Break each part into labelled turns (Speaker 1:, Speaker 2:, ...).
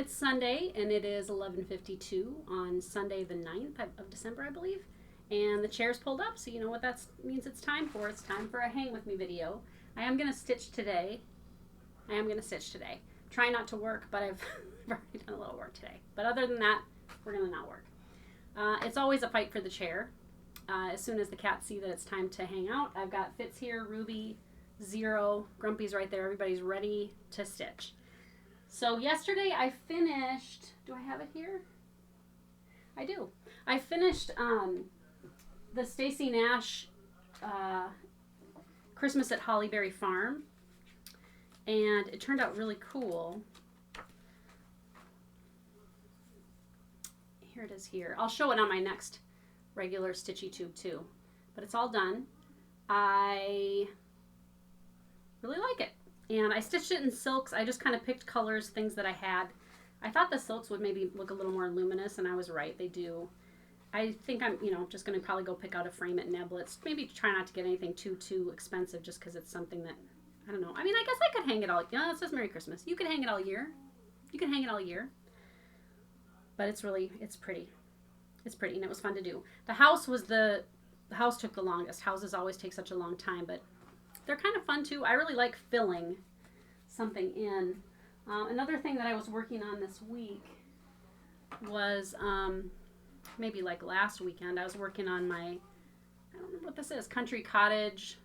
Speaker 1: It's Sunday, and it is 11:52 on Sunday the 9th of December, I believe. And the chair's pulled up, so you know what that means it's time for. It's time for a hang with me video. I am going to stitch today. Try not to work, but I've already done a little work today. But other than that, we're going to not work. It's always a fight for the chair. As soon as the cats see that it's time to hang out, I've got Fitz here, Ruby, Zero, Grumpy's right there. Everybody's ready to stitch. So yesterday I finished, do I have it here? I do. I finished the Stacy Nash Christmas at Hollyberry Farm, and it turned out really cool. Here it is here. I'll show it on my next regular Stitchy Tube too, but it's all done. I really like it. And I stitched it in silks. I just kind of picked colors, things that I had. I thought the silks would maybe look a little more luminous, and I was right. They do. I think I'm, just going to probably go pick out a frame at Neblets. Maybe try not to get anything too expensive, just because it's something that, I don't know. I mean, I guess I could hang it all. It says Merry Christmas. You could hang it all year. But it's pretty. It's pretty, and it was fun to do. The house took the longest. Houses always take such a long time, but they're kind of fun too. I really like filling something in. Another thing that I was working on this week was maybe like last weekend. I was working on my, I don't know what this is, country cottage,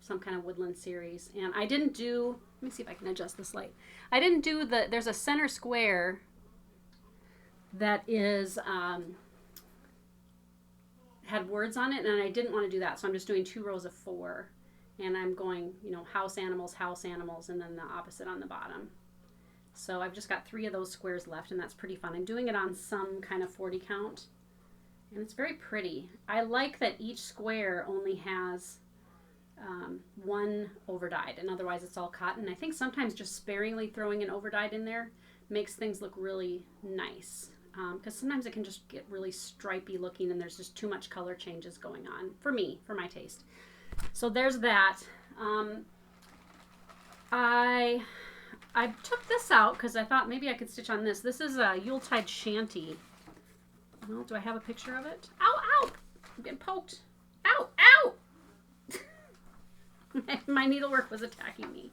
Speaker 1: some kind of woodland series. And I didn't do, let me see if I can adjust this light. I didn't do there's a center square that is, had words on it, and I didn't want to do that, so I'm just doing 2 rows of 4, and I'm going, house animals, and then the opposite on the bottom. So I've just got 3 of those squares left, and that's pretty fun. I'm doing it on some kind of 40 count, and it's very pretty. I like that each square only has 1 overdyed, and otherwise it's all cotton. I think sometimes just sparingly throwing an overdyed in there makes things look really nice. Because sometimes it can just get really stripy looking, and there's just too much color changes going on for my taste. So there's that. I took this out because I thought maybe I could stitch on this. This is a Yuletide shanty. Well, do I have a picture of it? Ow, ow! I'm getting poked. Ow, ow! My needlework was attacking me.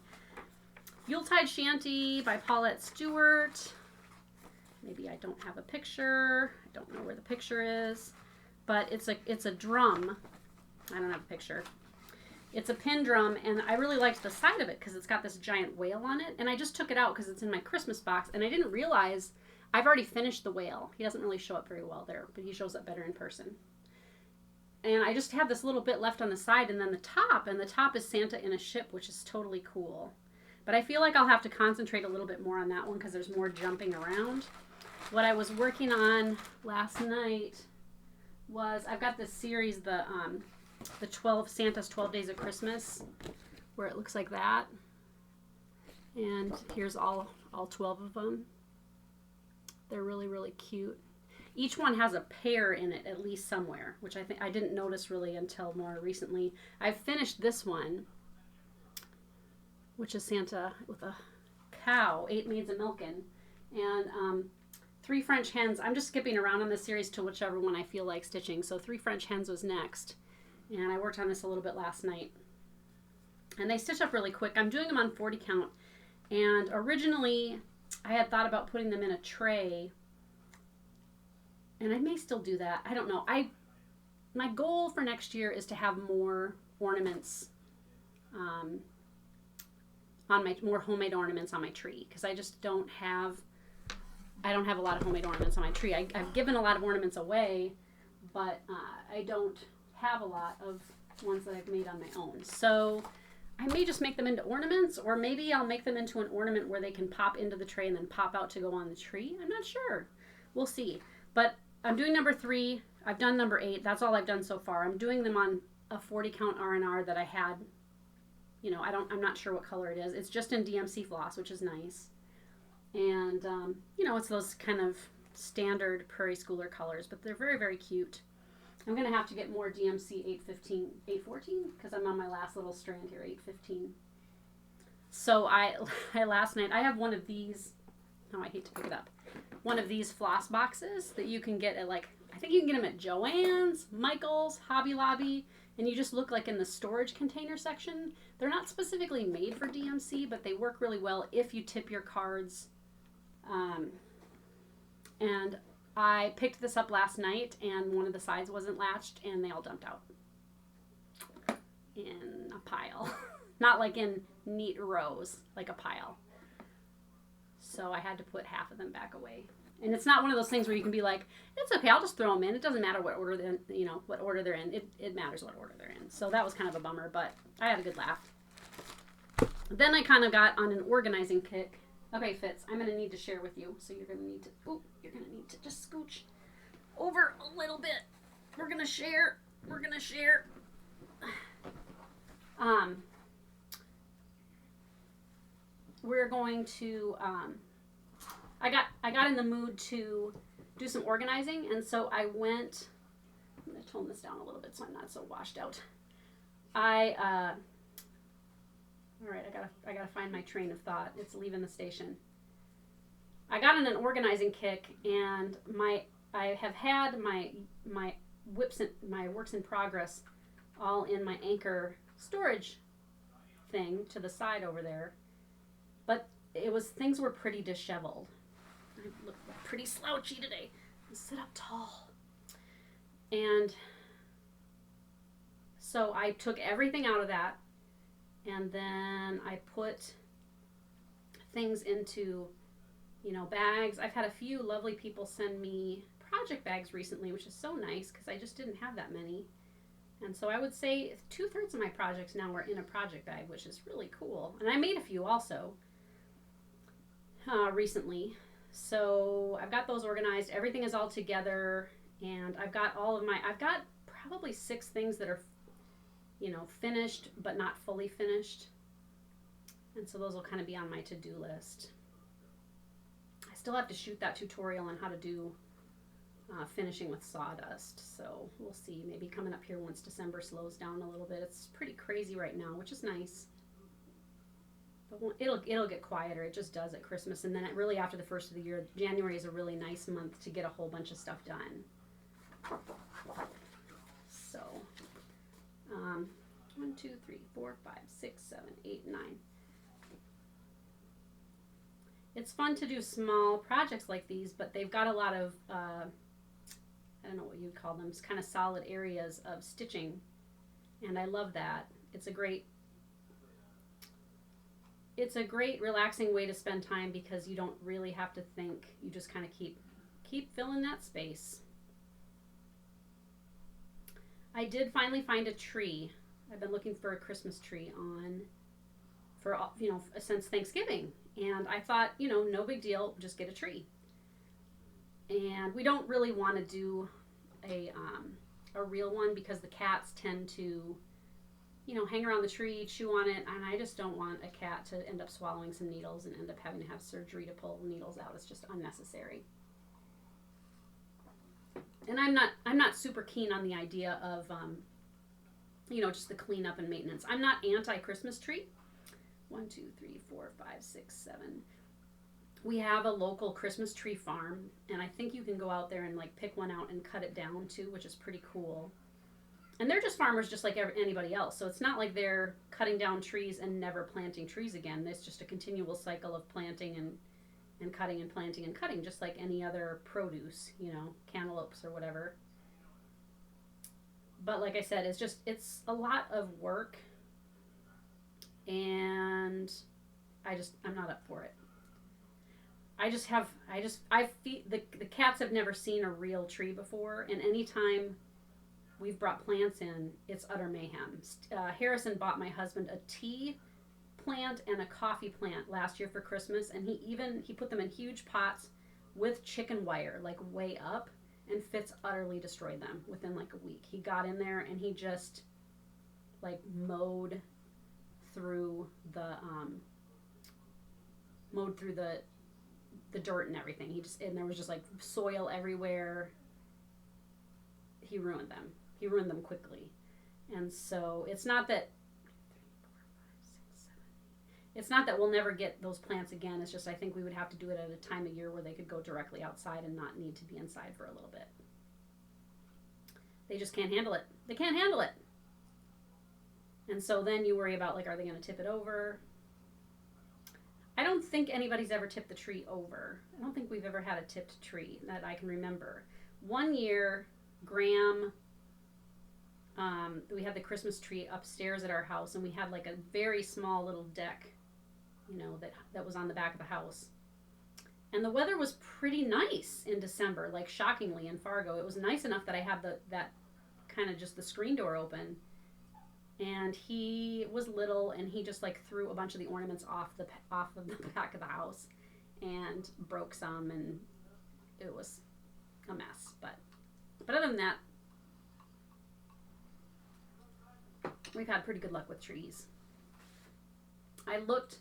Speaker 1: Yuletide shanty by Paulette Stewart. Maybe I don't have a picture. I don't know where the picture is, but it's a drum. I don't have a picture. It's a pin drum, and I really liked the side of it because it's got this giant whale on it, and I just took it out because it's in my Christmas box, and I didn't realize I've already finished the whale. He doesn't really show up very well there, but he shows up better in person. And I just have this little bit left on the side, and then the top is Santa in a ship, which is totally cool. But I feel like I'll have to concentrate a little bit more on that one because there's more jumping around. What I was working on last night was, I've got this series, the Santa's 12 Days of Christmas, where it looks like that. And here's all 12 of them. They're really, really cute. Each one has a pair in it, at least somewhere, which I think I didn't notice really until more recently. I've finished this one, which is Santa with a cow, 8 maids a milking, and 3 French hens. I'm just skipping around on this series to whichever one I feel like stitching. So 3 French hens was next, and I worked on this a little bit last night. And they stitch up really quick. I'm doing them on 40 count, and originally I had thought about putting them in a tray, and I may still do that. I don't know. My goal for next year is to have more ornaments, more homemade ornaments on my tree, because I just don't have a lot of homemade ornaments on my tree. I've given a lot of ornaments away, but I don't have a lot of ones that I've made on my own. So I may just make them into ornaments, or maybe I'll make them into an ornament where they can pop into the tray and then pop out to go on the tree. I'm not sure. We'll see. But I'm doing number 3. I've done number 8. That's all I've done so far. I'm doing them on a 40 count R&R that I had. I'm not sure what color it is. It's just in DMC floss, which is nice. And, it's those kind of standard Prairie Schooler colors, but they're very, very cute. I'm going to have to get more DMC 814, because I'm on my last little strand here, 815. So I last night, I have one of these, oh, I hate to pick it up. One of these floss boxes that you can get at like, I think you can get them at Joann's, Michael's, Hobby Lobby, and you just look like in the storage container section. They're not specifically made for DMC, but they work really well if you tip your cards. And I picked this up last night, and one of the sides wasn't latched, and they all dumped out in a pile. Not like in neat rows, like a pile. So I had to put half of them back away. And it's not one of those things where you can be like, it's okay, I'll just throw them in. It doesn't matter what order they're in, you know, what order they're in. It matters what order they're in. So that was kind of a bummer, but I had a good laugh. Then I kind of got on an organizing kick. Okay, Fitz, I'm going to need to share with you. So you're going to need to just scooch over a little bit. We're going to share. We're going to, I got in the mood to do some organizing, and so I went, I'm going to tone this down a little bit so I'm not so washed out. All right, I gotta find my train of thought. It's leaving the station. I got in an organizing kick, and I have had my works in progress all in my anchor storage thing to the side over there, but things were pretty disheveled. I look pretty slouchy today. I sit up tall. And so I took everything out of that, and then I put things into, bags. I've had a few lovely people send me project bags recently, which is so nice because I just didn't have that many. And so I would say 2/3 of my projects now are in a project bag, which is really cool. And I made a few also recently. So I've got those organized. Everything is all together, and I've got probably 6 things that are, finished but not fully finished. And so those will kind of be on my to-do list. I still have to shoot that tutorial on how to do finishing with sawdust. So we'll see. Maybe coming up here once December slows down a little bit. It's pretty crazy right now, which is nice. But it'll get quieter. It just does at Christmas. And then really after the first of the year, January is a really nice month to get a whole bunch of stuff done. So 1, 2, 3, 4, 5, 6, 7, 8, 9. It's fun to do small projects like these, but they've got a lot of, I don't know what you'd call them, kind of solid areas of stitching. And I love that. It's a great relaxing way to spend time because you don't really have to think. You just kind of keep filling that space. I did finally find a tree. I've been looking for a Christmas tree since Thanksgiving. And I thought, no big deal, just get a tree. And we don't really want to do a real one because the cats tend to, hang around the tree, chew on it, and I just don't want a cat to end up swallowing some needles and end up having to have surgery to pull needles out. It's just unnecessary. And I'm not super keen on the idea of, just the cleanup and maintenance. I'm not anti-Christmas tree. 1, 2, 3, 4, 5, 6, 7. We have a local Christmas tree farm, and I think you can go out there and pick one out and cut it down too, which is pretty cool. And they're just farmers just like anybody else. So it's not like they're cutting down trees and never planting trees again. It's just a continual cycle of planting and cutting and planting and cutting, just like any other produce, cantaloupes or whatever. But like I said, it's a lot of work, and I'm not up for it. The cats have never seen a real tree before, and anytime we've brought plants in, it's utter mayhem. Harrison bought my husband a tea plant and a coffee plant last year for Christmas, and he put them in huge pots with chicken wire, way up, and Fitz utterly destroyed them within a week. He got in there and he just mowed through the dirt and everything. And there was just soil everywhere. He ruined them. He ruined them quickly. And so it's not that It's not that we'll never get those plants again. It's just I think we would have to do it at a time of year where they could go directly outside and not need to be inside for a little bit. They just can't handle it. They can't handle it. And so then you worry about, like, are they going to tip it over? I don't think anybody's ever tipped the tree over. I don't think we've ever had a tipped tree that I can remember. One year, Graham, we had the Christmas tree upstairs at our house, and we had like a very small little deck, you know, that was on the back of the house. And the weather was pretty nice in December, like shockingly in Fargo. It was nice enough that I had that kind of just the screen door open. And he was little, and he just like threw a bunch of the ornaments off of the back of the house and broke some, and it was a mess. But other than that, we've had pretty good luck with trees. I looked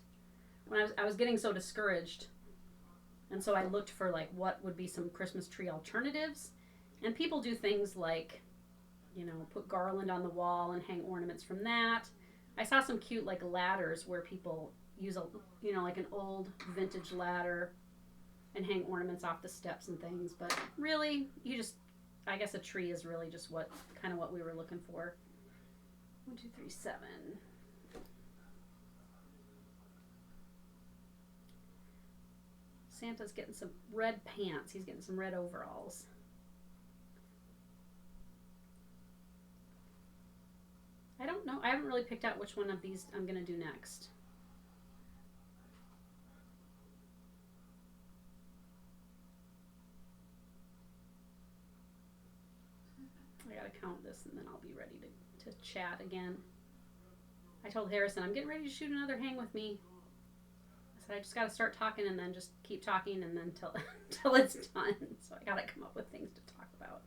Speaker 1: when I was getting so discouraged, and so I looked for like what would be some Christmas tree alternatives, and people do things like, you know, put garland on the wall and hang ornaments from that. I saw some cute like ladders where people use a, you know, like an old vintage ladder and hang ornaments off the steps and things. But really, I guess a tree is really just what we were looking for. 1, 2, 3, 7. Santa's getting some red pants. He's getting some red overalls. I don't know. I haven't really picked out which one of these I'm going to do next. I got to count this and then I'll be ready to chat again. I told Harrison, I'm getting ready to shoot another hang with me. I said, I just got to start talking and then just keep talking and then till it's done. So I got to come up with things to talk about.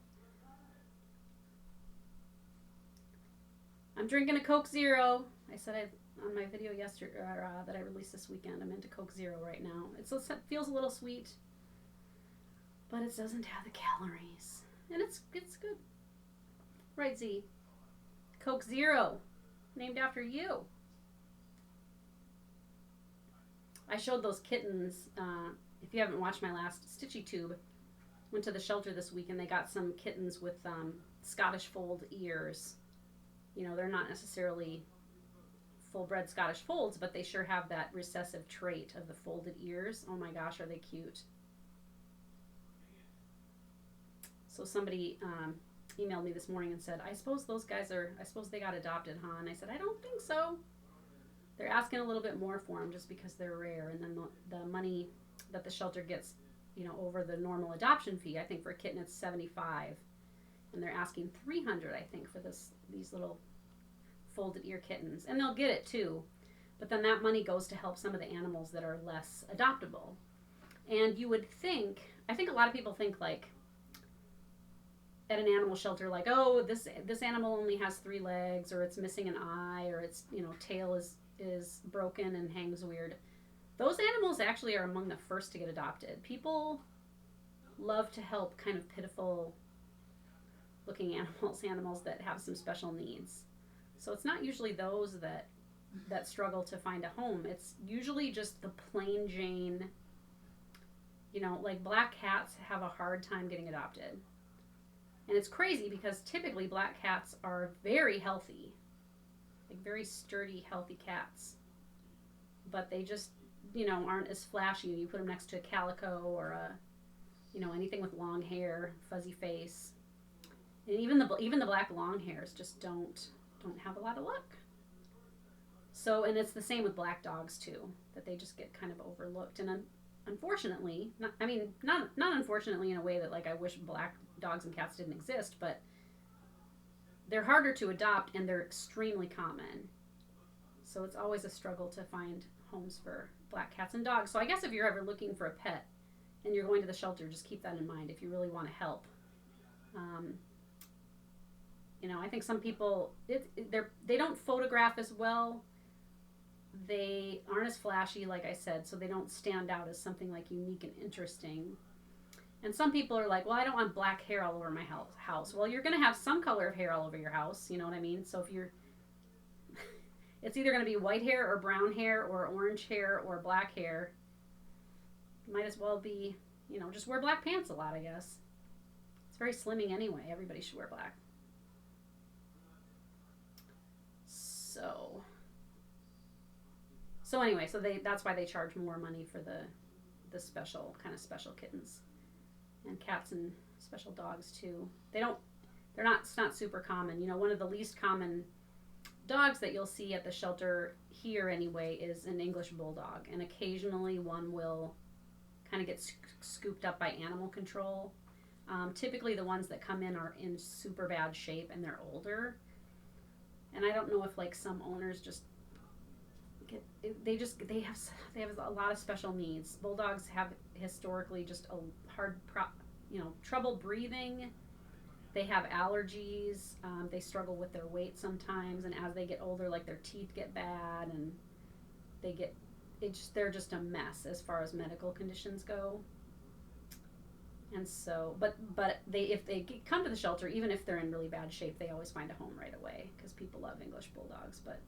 Speaker 1: I'm drinking a Coke Zero. I said on my video yesterday that I released this weekend, I'm into Coke Zero right now. It feels a little sweet, but it doesn't have the calories, and it's good. Right, Z? Coke Zero, named after you. I showed those kittens. If you haven't watched my last Stitchy Tube, went to the shelter this week and they got some kittens with Scottish fold ears. You know, they're not necessarily full-bred Scottish folds, but they sure have that recessive trait of the folded ears. Oh my gosh, are they cute. So somebody emailed me this morning and said, I suppose they got adopted, huh? And I said, I don't think so. They're asking a little bit more for them just because they're rare. And then the money that the shelter gets, you know, over the normal adoption fee, I think for a kitten it's $75. And they're asking $300, I think, for these little folded ear kittens. And they'll get it too. But then that money goes to help some of the animals that are less adoptable. And you would think, I think a lot of people think like at an animal shelter, like, oh, this animal only has 3 legs, or it's missing an eye, or its, you know, tail is broken and hangs weird. Those animals actually are among the first to get adopted. People love to help kind of pitiful looking animals that have some special needs. So it's not usually those that struggle to find a home. It's usually just the plain Jane, you know, like black cats have a hard time getting adopted. And it's crazy because typically black cats are very healthy, like very sturdy, healthy cats. But they just, you know, aren't as flashy. You put them next to a calico or you know, anything with long hair, fuzzy face. And even the black long hairs just don't have a lot of luck. So, and it's the same with black dogs too, that they just get kind of overlooked. And unfortunately, not unfortunately in a way that like I wish black dogs and cats didn't exist, but they're harder to adopt and they're extremely common. So it's always a struggle to find homes for black cats and dogs. So I guess if you're ever looking for a pet and you're going to the shelter, just keep that in mind if you really want to help. You know, I think some people, they don't photograph as well. They aren't as flashy, like I said, so they don't stand out as something like unique and interesting. And some people are like, well, I don't want black hair all over my house. Well, you're going to have some color of hair all over your house, you know what I mean? So It's either going to be white hair or brown hair or orange hair or black hair. Might as well be, you know, just wear black pants a lot, I guess. It's very slimming anyway. Everybody should wear black. So anyway, that's why they charge more money for the special kittens and cats and special dogs too. It's not super common. You know, one of the least common dogs that you'll see at the shelter here anyway is an English bulldog, and occasionally one will kind of get scooped up by animal control. Typically the ones that come in are in super bad shape and they're older. And I don't know if like some owners just they have a lot of special needs. Bulldogs have historically just a hard trouble breathing. They have allergies. They struggle with their weight sometimes, and as they get older, like their teeth get bad, and they're just a mess as far as medical conditions go. And so, but if they come to the shelter, even if they're in really bad shape, they always find a home right away because people love English bulldogs. But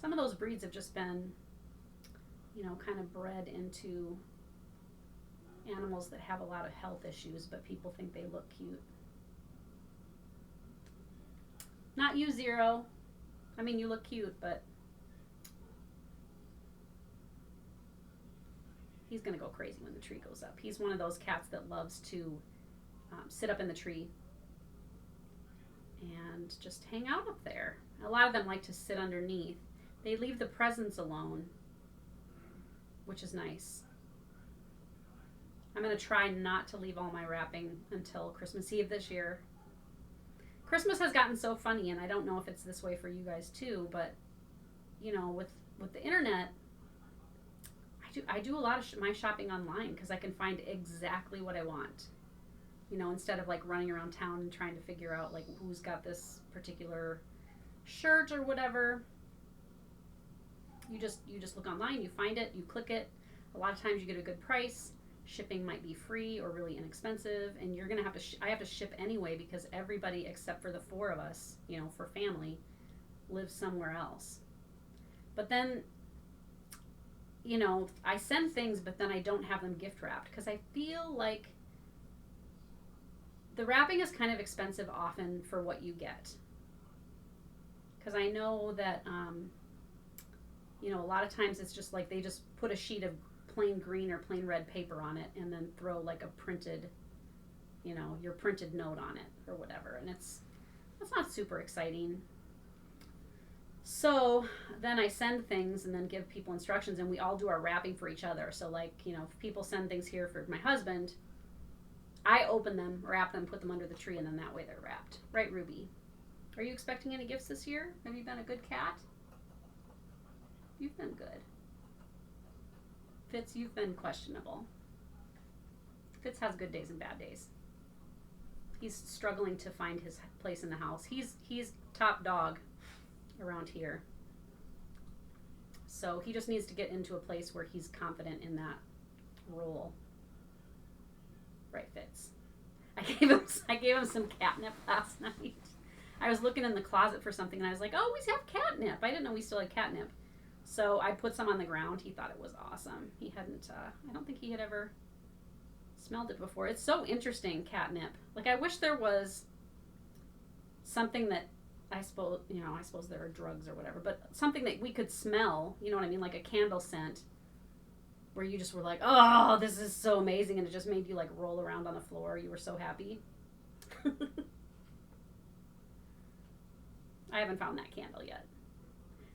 Speaker 1: some of those breeds have just been, you know, kind of bred into animals that have a lot of health issues, but people think they look cute. Not you, Zero. I mean, you look cute, but he's going to go crazy when the tree goes up. He's one of those cats that loves to sit up in the tree and just hang out up there. A lot of them like to sit underneath. They leave the presents alone, which is nice. I'm going to try not to leave all my wrapping until Christmas Eve this year. Christmas has gotten so funny, and I don't know if it's this way for you guys too, but, you know, with the internet, I do a lot of my shopping online because I can find exactly what I want. You know, instead of like running around town and trying to figure out like who's got this particular shirt or whatever. You just look online, you find it, you click it. A lot of times you get a good price. Shipping might be free or really inexpensive, and you're gonna have to. I have to ship anyway because everybody except for the 4 of us, you know, for family, lives somewhere else. But then, you know, I send things, but then I don't have them gift wrapped because I feel like the wrapping is kind of expensive often for what you get. Because I know that, you know, a lot of times it's just like they just put a sheet of plain green or plain red paper on it and then throw like a printed, you know, your printed note on it or whatever. And that's not super exciting. So then I send things and then give people instructions, and we all do our wrapping for each other. So like, you know, if people send things here for my husband, I open them, wrap them, put them under the tree, and then that way they're wrapped. Right, Ruby? Are you expecting any gifts this year? Have you been a good cat? You've been good. Fitz, you've been questionable. Fitz has good days and bad days. He's struggling to find his place in the house. He's top dog around here. So he just needs to get into a place where he's confident in that role. Right, Fitz. I gave him some catnip last night. I was looking in the closet for something and I was like, oh, we have catnip. I didn't know we still had catnip. So I put some on the ground. He thought it was awesome. He hadn't, I don't think he had ever smelled it before. It's so interesting, catnip. Like, I wish there was something that, I suppose there are drugs or whatever, but something that we could smell, you know what I mean? Like a candle scent where you just were like, oh, this is so amazing. And it just made you like roll around on the floor. You were so happy. I haven't found that candle yet.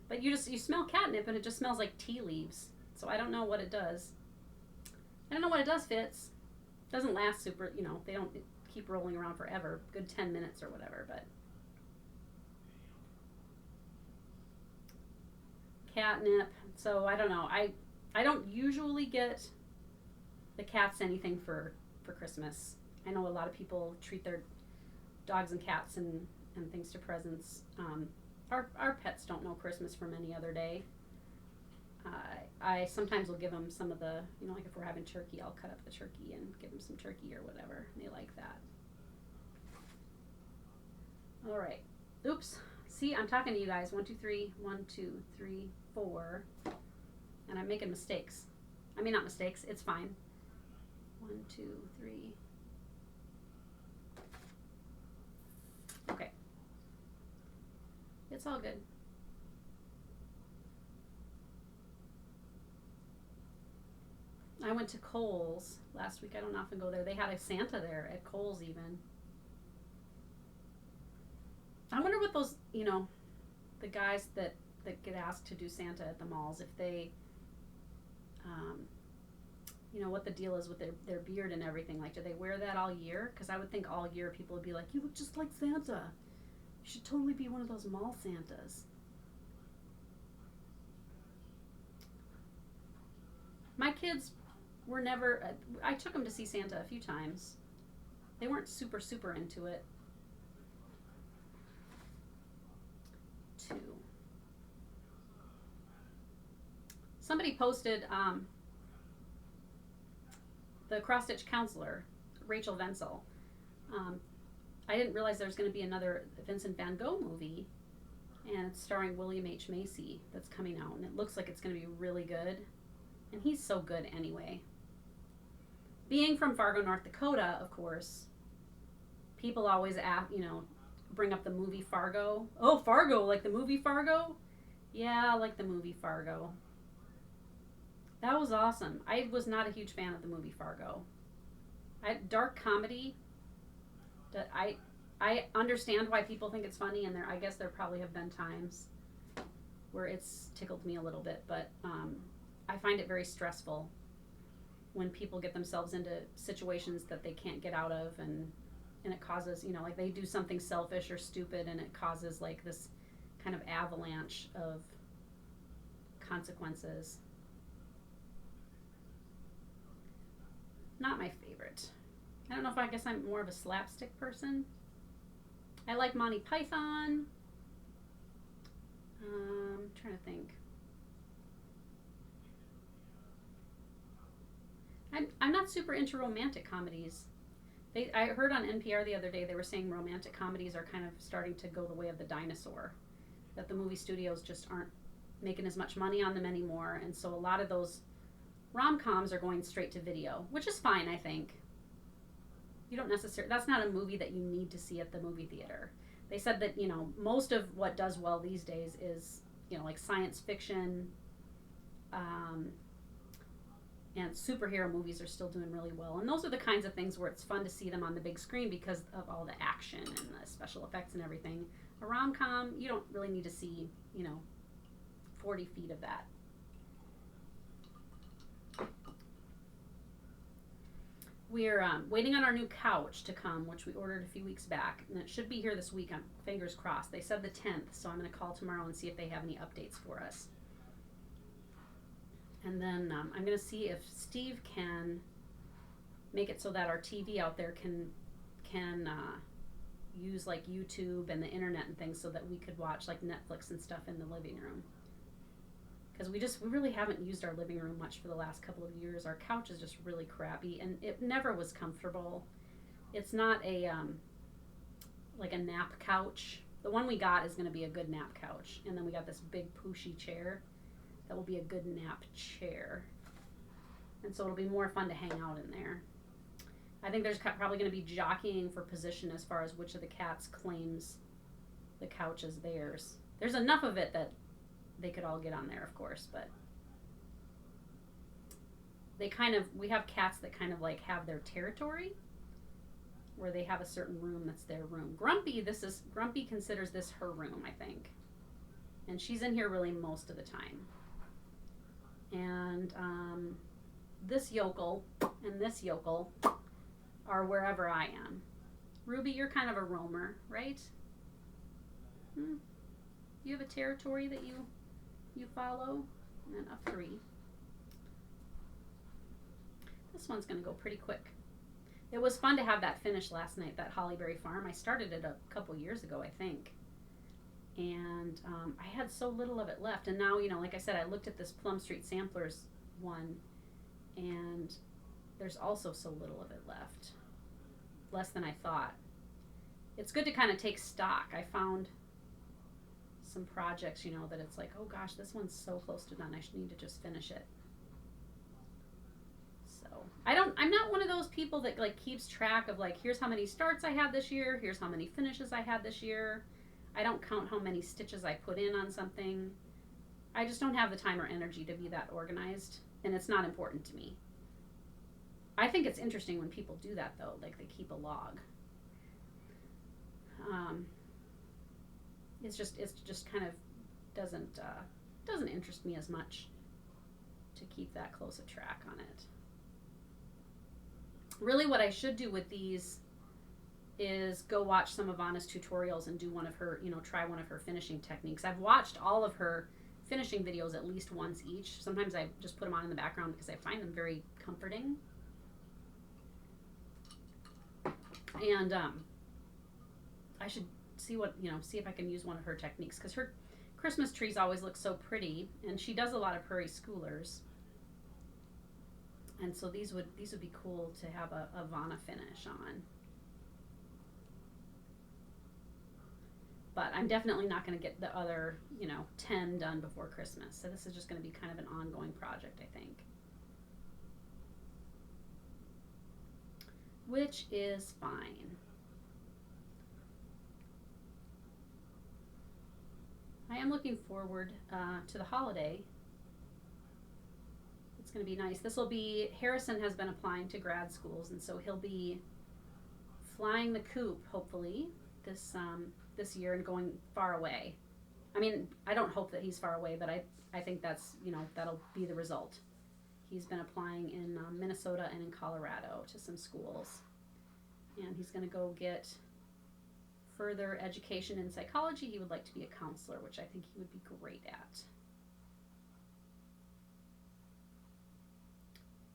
Speaker 1: But you smell catnip and it just smells like tea leaves. So I don't know what it does. I don't know what it does, Fitz. It doesn't last super, you know, they don't keep rolling around forever. Good 10 minutes or whatever, but. Catnip. So I don't know. I don't usually get the cats anything for Christmas. I know a lot of people treat their dogs and cats and things to presents. Our pets don't know Christmas from any other day. I sometimes will give them some of the, you know, like if we're having turkey, I'll cut up the turkey and give them some turkey or whatever. And they like that. All right. Oops. See, I'm talking to you guys. 1, 2, 3, 1, 2, 3, 4. And I'm making mistakes. I mean, not mistakes. It's fine. 1, 2, 3. Okay. It's all good. I went to Kohl's last week. I don't often go there. They had a Santa there at Kohl's even. I wonder what those, you know, the guys that get asked to do Santa at the malls, if they, you know, what the deal is with their beard and everything. Like, do they wear that all year? Because I would think all year people would be like, you look just like Santa. You should totally be one of those mall Santas. My kids were never, I took them to see Santa a few times. They weren't super, super into it. 2. Somebody posted the cross-stitch counselor, Rachel Wenzel. I didn't realize there was going to be another Vincent van Gogh movie, and it's starring William H. Macy that's coming out, and it looks like it's going to be really good. And he's so good anyway. Being from Fargo, North Dakota, of course, people always ask, you know, bring up the movie Fargo. Oh, Fargo, like the movie Fargo? Yeah, like the movie Fargo. That was awesome. I was not a huge fan of the movie Fargo. Dark comedy. That I understand why people think it's funny, and I guess there probably have been times where it's tickled me a little bit, but I find it very stressful when people get themselves into situations that they can't get out of, and it causes, you know, like they do something selfish or stupid, and it causes like this kind of avalanche of consequences. Not my favorite. I don't know if I guess I'm more of a slapstick person. I like Monty Python. I'm trying to think. I'm not super into romantic comedies. I heard on NPR the other day they were saying romantic comedies are kind of starting to go the way of the dinosaur. That the movie studios just aren't making as much money on them anymore, and so a lot of those rom-coms are going straight to video, which is fine, I think. You don't necessarily, that's not a movie that you need to see at the movie theater. They said that, you know, most of what does well these days is, you know, like science fiction, and superhero movies are still doing really well. And those are the kinds of things where it's fun to see them on the big screen because of all the action and the special effects and everything. A rom-com, you don't really need to see, you know, 40 feet of that. We're waiting on our new couch to come, which we ordered a few weeks back, and it should be here this week. Fingers crossed. They said the 10th, so I'm going to call tomorrow and see if they have any updates for us. And then I'm going to see if Steve can make it so that our TV out there can use like YouTube and the internet and things, so that we could watch like Netflix and stuff in the living room. Because we really haven't used our living room much for the last couple of years. Our couch is just really crappy, and it never was comfortable. It's not a like a nap couch. The one we got is going to be a good nap couch, and then we got this big pooshy chair that will be a good nap chair, and so it'll be more fun to hang out in there. I think there's probably going to be jockeying for position as far as which of the cats claims the couch as theirs. There's enough of it that they could all get on there, of course, but we have cats that kind of like have their territory, where they have a certain room that's their room. Grumpy considers this her room, I think. And she's in here really most of the time. And this yokel and this yokel are wherever I am. Ruby, you're kind of a roamer, right? You have a territory that you follow? And then a 3. This one's going to go pretty quick. It was fun to have that finished last night, that Hollyberry Farm. I started it a couple years ago, I think. And I had so little of it left. And now, you know, like I said, I looked at this Plum Street Samplers one, and there's also so little of it left. Less than I thought. It's good to kind of take stock. I found some projects, you know, that it's like, oh gosh, this one's so close to done. I should need to just finish it. So I'm not one of those people that like keeps track of like, here's how many starts I had this year. Here's how many finishes I had this year. I don't count how many stitches I put in on something. I just don't have the time or energy to be that organized, and it's not important to me. I think it's interesting when people do that though, like they keep a log. It's just kind of doesn't interest me as much to keep that close a track on it. Really what I should do with these is go watch some of Anna's tutorials and do one of her, you know, try one of her finishing techniques. I've watched all of her finishing videos at least once each. Sometimes I just put them on in the background because I find them very comforting. And I should see if I can use one of her techniques, because her Christmas trees always look so pretty, and she does a lot of prairie schoolers. And so these would be cool to have a Vanna finish on. But I'm definitely not going to get the other, 10 done before Christmas. So this is just going to be kind of an ongoing project, I think. Which is fine. I am looking forward to the holiday. It's going to be nice. This will be, Harrison has been applying to grad schools, and so he'll be flying the coop, hopefully, this year and going far away. I mean, I don't hope that he's far away, but I think that's, that'll be the result. He's been applying in Minnesota and in Colorado to some schools. And he's going to go get further education in psychology. He would like to be a counselor, which I think he would be great at.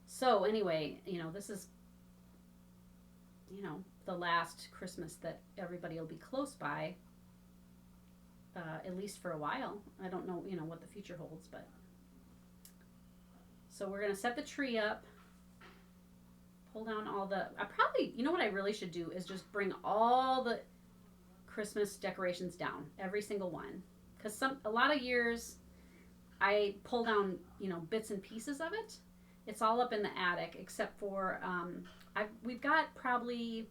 Speaker 1: So anyway, this is, the last Christmas that everybody will be close by, at least for a while. I don't know, what the future holds, but. So we're going to set the tree up, pull down all the, what I really should do is just bring all the Christmas decorations down, every single one. Because a lot of years I pull down, bits and pieces of it. It's all up in the attic, except for, we've got probably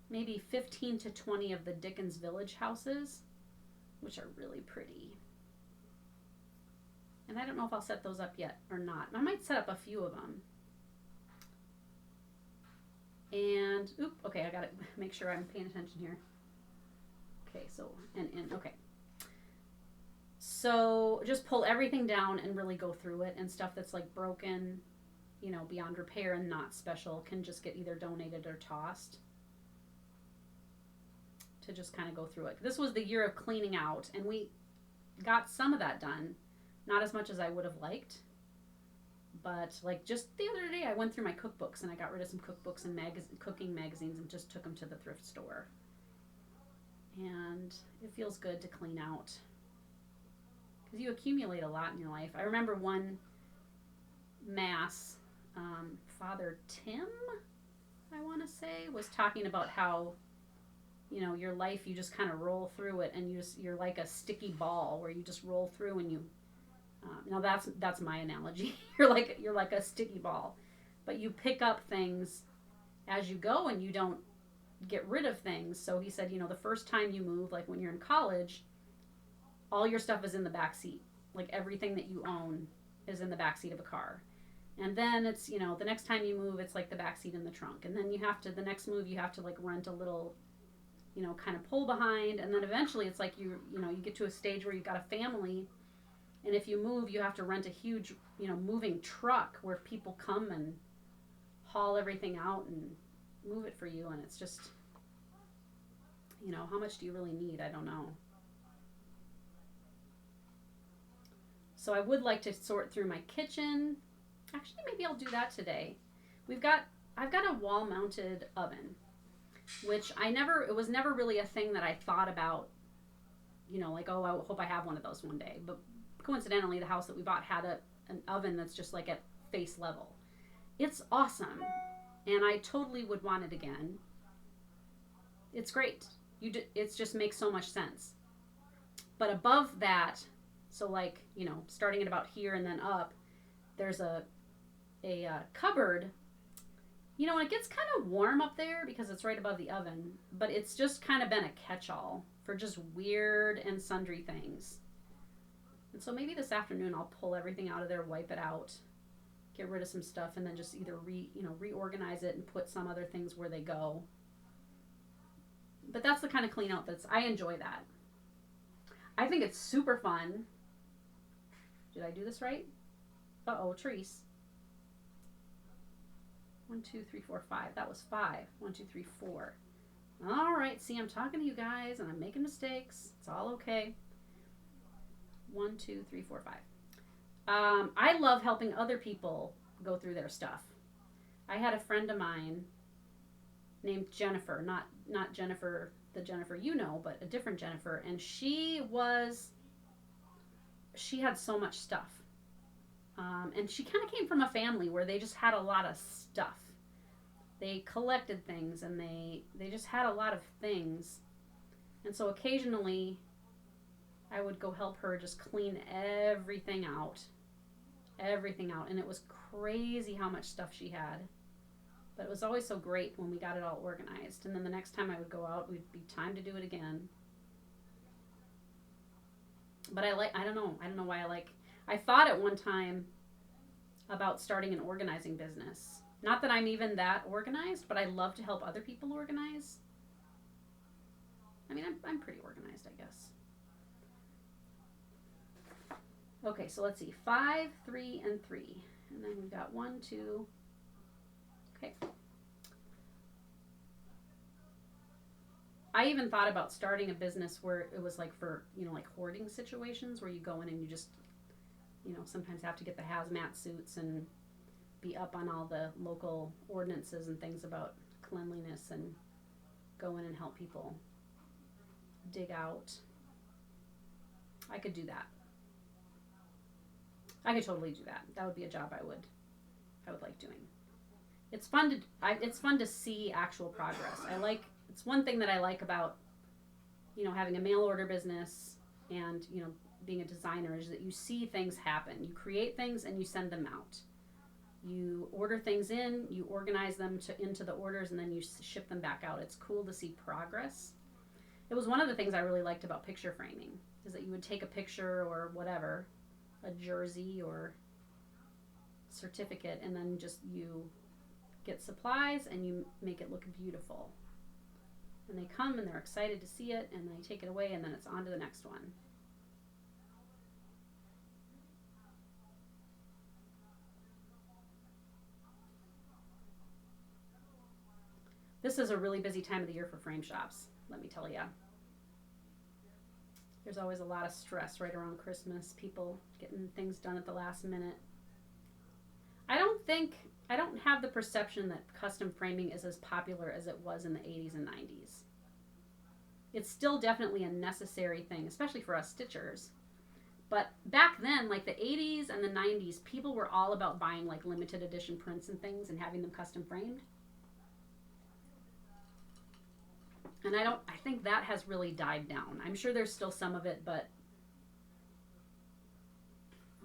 Speaker 1: maybe 15 to 20 of the Dickens Village houses, which are really pretty. And I don't know if I'll set those up yet or not. I might set up a few of them. And, okay, I gotta make sure I'm paying attention here. Okay, so, okay. So, just pull everything down and really go through it, and stuff that's like broken, beyond repair and not special can just get either donated or tossed. To just kind of go through it. This was the year of cleaning out, and we got some of that done. Not as much as I would have liked. But like just the other day I went through my cookbooks and I got rid of some cookbooks and cooking magazines and just took them to the thrift store. And it feels good to clean out. Because you accumulate a lot in your life. I remember one Mass, Father Tim, I want to say, was talking about how, your life, you just kind of roll through it, and you're like a sticky ball where you just roll through and you. Now that's my analogy. You're like a sticky ball, but you pick up things as you go, and you don't get rid of things. So he said, the first time you move, like when you're in college, all your stuff is in the back seat. Like everything that you own is in the back seat of a car. And then it's, the next time you move, it's like the back seat in the trunk. And then the next move, you have to like rent a little, kind of pull behind. And then eventually it's like you get to a stage where you've got a family. And if you move, you have to rent a huge, moving truck where people come and haul everything out and move it for you. And it's just, how much do you really need? I don't know. So I would like to sort through my kitchen. Actually, maybe I'll do that today. I've got a wall-mounted oven, which it was never really a thing that I thought about, like, oh, I hope I have one of those one day. But coincidentally, the house that we bought had an oven that's just like at face level. It's awesome, and I totally would want it again. It's great. It just makes so much sense. But above that, so like, you know, starting at about here and then up, there's a cupboard. You know, and it gets kind of warm up there because it's right above the oven, but it's just kind of been a catch-all for just weird and sundry things. And so maybe this afternoon I'll pull everything out of there, wipe it out, get rid of some stuff, and then just either reorganize it and put some other things where they go. But that's the kind of clean out I enjoy that. I think it's super fun. Did I do this right? Uh-oh, Treese. 1, 2, 3, 4, 5. That was 5. 1, 2, 3, 4. All right. See, I'm talking to you guys and I'm making mistakes. It's all okay. 1, 2, 3, 4, 5. I love helping other people go through their stuff. I had a friend of mine named Jennifer, not Jennifer, the Jennifer you know, but a different Jennifer, and she had so much stuff. And she kind of came from a family where they just had a lot of stuff. They collected things and they just had a lot of things. And so occasionally I would go help her just clean everything out. And it was crazy how much stuff she had. But it was always so great when we got it all organized. And then the next time I would go out, we'd be time to do it again. But I don't know why I thought at one time about starting an organizing business. Not that I'm even that organized, but I love to help other people organize. I mean, I'm pretty organized, I guess. Okay, so let's see. 5, 3, and 3. And then we've got 1, 2. Okay. I even thought about starting a business where it was like for, like hoarding situations where you go in and you just, sometimes have to get the hazmat suits and be up on all the local ordinances and things about cleanliness and go in and help people dig out. I could do that. I could totally do that. That would be a job I would like doing. It's fun to see actual progress. It's one thing that I like about, having a mail order business and, being a designer is that you see things happen. You create things and you send them out. You order things in, you organize them into the orders, and then you ship them back out. It's cool to see progress. It was one of the things I really liked about picture framing, is that you would take a picture or whatever, a jersey or certificate, and then just you get supplies and you make it look beautiful. And they come and they're excited to see it, and they take it away, and then it's on to the next one. This is a really busy time of the year for frame shops, let me tell you. There's always a lot of stress right around Christmas, people getting things done at the last minute. I don't have the perception that custom framing is as popular as it was in the 80s and 90s. It's still definitely a necessary thing, especially for us stitchers. But back then, like the 80s and the 90s, people were all about buying like limited edition prints and things and having them custom framed. And I think that has really died down. I'm sure there's still some of it, but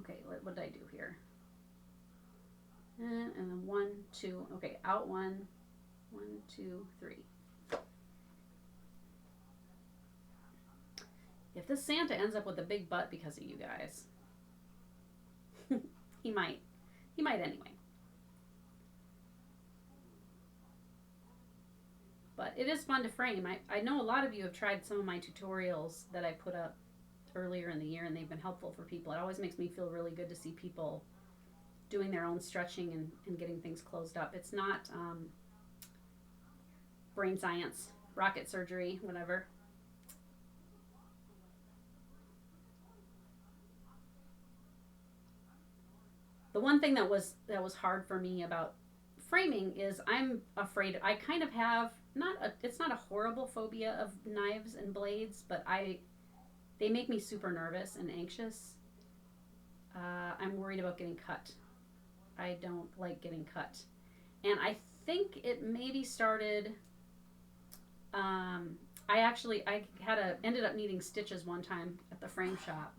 Speaker 1: okay, what did I do here? And then 1, 2, okay, out 1, 1, 2, 3. If this Santa ends up with a big butt because of you guys, he might anyway. But it is fun to frame. I know a lot of you have tried some of my tutorials that I put up earlier in the year, and they've been helpful for people. It always makes me feel really good to see people doing their own stretching and getting things closed up. It's not brain science, rocket surgery, whatever. The one thing that was hard for me about framing is I'm afraid, I kind of have, it's not a horrible phobia of knives and blades, but they make me super nervous and anxious. I'm worried about getting cut. I don't like getting cut. And I think it maybe started I ended up needing stitches one time at the frame shop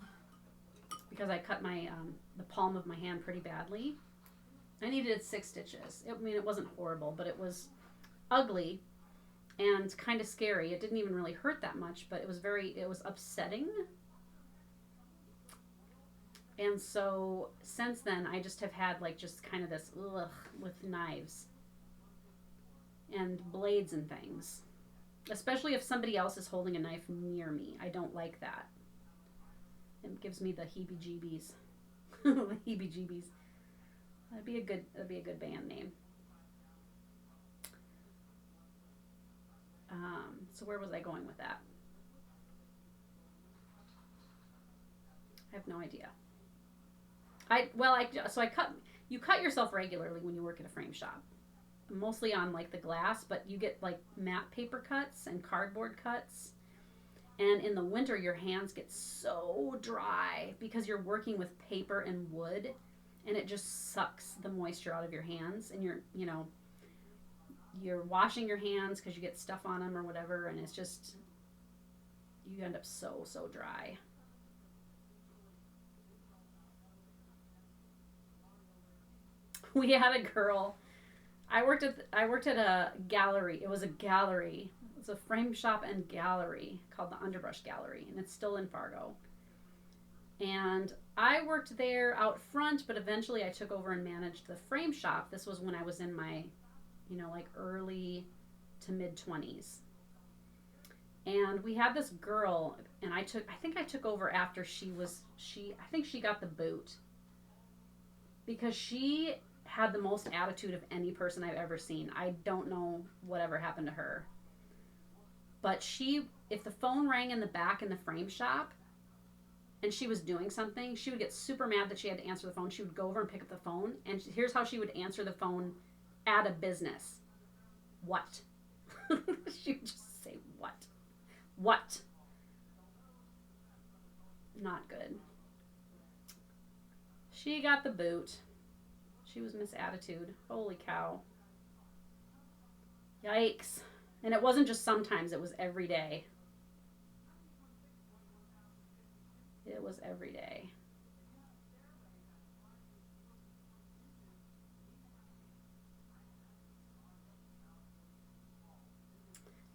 Speaker 1: because I cut my the palm of my hand pretty badly. I needed 6 stitches. I mean, it wasn't horrible, but it was ugly and kind of scary. It didn't even really hurt that much, but it was upsetting. And so since then, I just have had like just kind of this ugh with knives and blades and things. Especially if somebody else is holding a knife near me. I don't like that. It gives me the heebie-jeebies. The heebie-jeebies. That'd be a good band name. So where was I going with that? I have no idea. You cut yourself regularly when you work at a frame shop. Mostly on like the glass, but you get like matte paper cuts and cardboard cuts. And in the winter, your hands get so dry because you're working with paper and wood, and it just sucks the moisture out of your hands. And you're washing your hands because you get stuff on them or whatever, and it's just, you end up so dry. We had a girl. I worked at a gallery. It was a gallery. It was a frame shop and gallery called the Underbrush Gallery, and it's still in Fargo. And I worked there out front, but eventually I took over and managed the frame shop. This was when I was in my, like early to mid 20s. And we had this girl, and I think I took over after I think she got the boot because she had the most attitude of any person I've ever seen. I don't know whatever happened to her. But if the phone rang in the back in the frame shop and she was doing something, she would get super mad that she had to answer the phone. She would go over and pick up the phone, and here's how she would answer the phone at a business. What? She would just say, what? What? Not good. She got the boot. She was Miss Attitude. Holy cow. Yikes. And it wasn't just sometimes, it was every day. It was every day.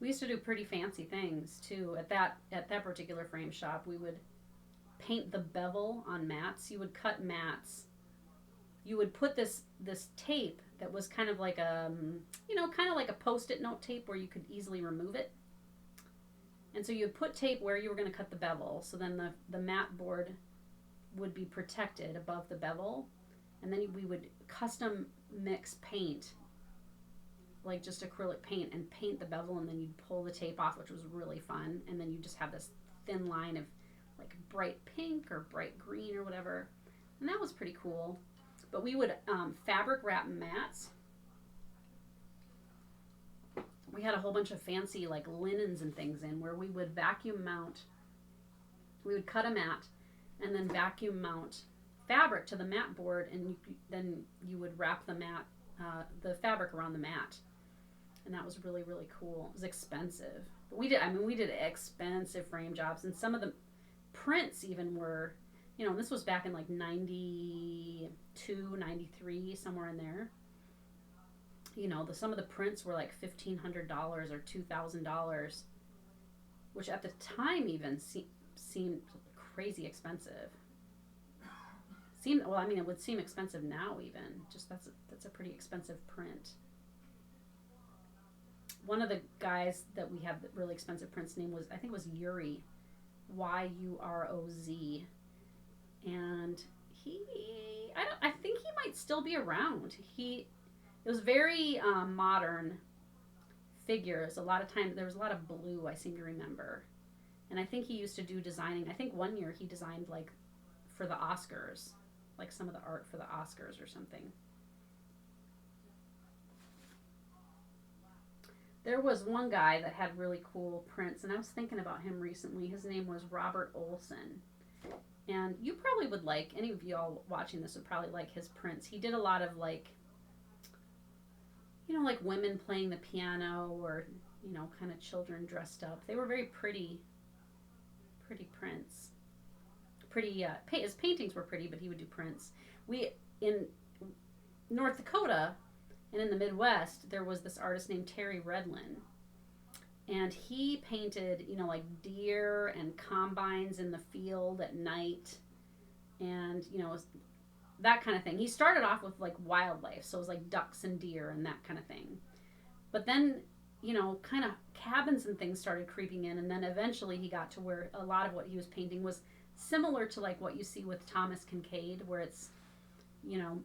Speaker 1: We used to do pretty fancy things too. At that particular frame shop, we would paint the bevel on mats. You would cut mats. You would put this tape that was kind of like kind of like a Post-it note tape where you could easily remove it. And so you would put tape where you were going to cut the bevel. So then the mat board would be protected above the bevel. And then we would custom mix paint, like just acrylic paint, and paint the bevel, and then you'd pull the tape off, which was really fun. And then you just have this thin line of like bright pink or bright green or whatever. And that was pretty cool. But we would fabric wrap mats. We had a whole bunch of fancy like linens and things in where we would vacuum mount. We would cut a mat and then vacuum mount fabric to the mat board, and then you would wrap the fabric around the mat. And that was really, really cool. It was expensive. But we did expensive frame jobs, and some of the prints even were, this was back in like 92, 93, somewhere in there. Some of the prints were like $1,500 or $2,000, which at the time even seemed crazy expensive. It would seem expensive now even. Just that's a pretty expensive print. One of the guys that we had really expensive prints name was, I think it was Yuri, Yuroz, and I think he might still be around. It was very modern figures. A lot of times there was a lot of blue, I seem to remember. And I think he used to do designing. I think one year he designed like for the Oscars, like some of the art for the Oscars or something. There was one guy that had really cool prints, and I was thinking about him recently. His name was Robert Olson. And you probably would like, any of you all watching this would probably like his prints. He did a lot of like women playing the piano, or, you know, kind of children dressed up. They were very pretty prints. Pretty, his paintings were pretty, but he would do prints. In North Dakota and in the Midwest, there was this artist named Terry Redlin. And he painted, you know, like deer and combines in the field at night. And, you know, that kind of thing. He started off with like wildlife. So it was like ducks and deer and that kind of thing. But then, you know, kind of cabins and things started creeping in. And then eventually he got to where a lot of what he was painting was similar to like what you see with Thomas Kincaid, where it's, you know,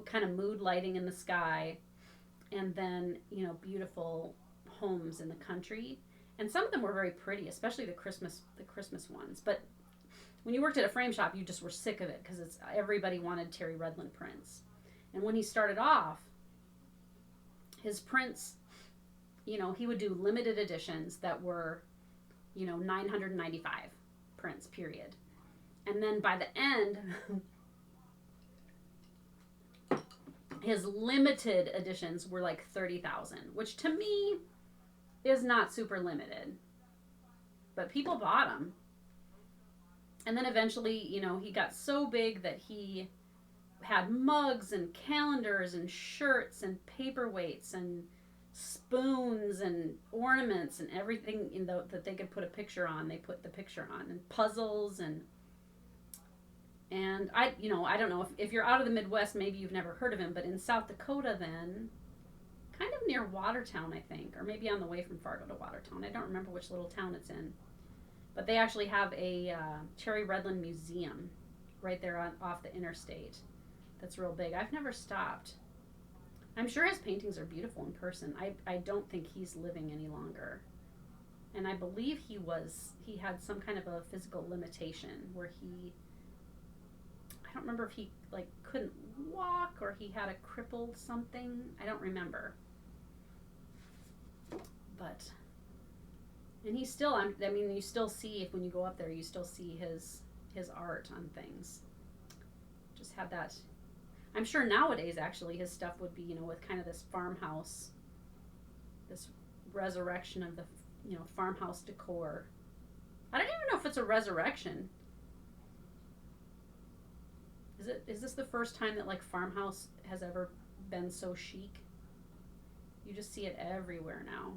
Speaker 1: kind of mood lighting in the sky, and then, you know, beautiful homes in the country. And some of them were very pretty, especially the Christmas ones. But when you worked at a frame shop, you just were sick of it because everybody wanted Terry Redlin prints. And when he started off, his prints, you know, he would do limited editions that were, you know, 995 prints, period. And then by the end, his limited editions were like 30,000, which to me is not super limited. But people bought them. And then eventually, you know, he got so big that he had mugs and calendars and shirts and paperweights and spoons and ornaments and everything that they could put a picture on. They put the picture on, and puzzles and I don't know if you're out of the Midwest, maybe you've never heard of him, but in South Dakota then, kind of near Watertown, I think, or maybe on the way from Fargo to Watertown. I don't remember which little town it's in. But they actually have a Terry Redlin museum right there off the interstate that's real big. I've never stopped. I'm sure his paintings are beautiful in person. I don't think he's living any longer. And I believe he had some kind of a physical limitation where I don't remember if he like couldn't walk or he had a crippled something. I don't remember. But, and he's still, I mean, you still see, when you go up there, you still see his art on things. Just had that. I'm sure nowadays, actually, his stuff would be, you know, with kind of this farmhouse, this resurrection of the, you know, farmhouse decor. I don't even know if it's a resurrection. Is this the first time that like farmhouse has ever been so chic? You just see it everywhere now,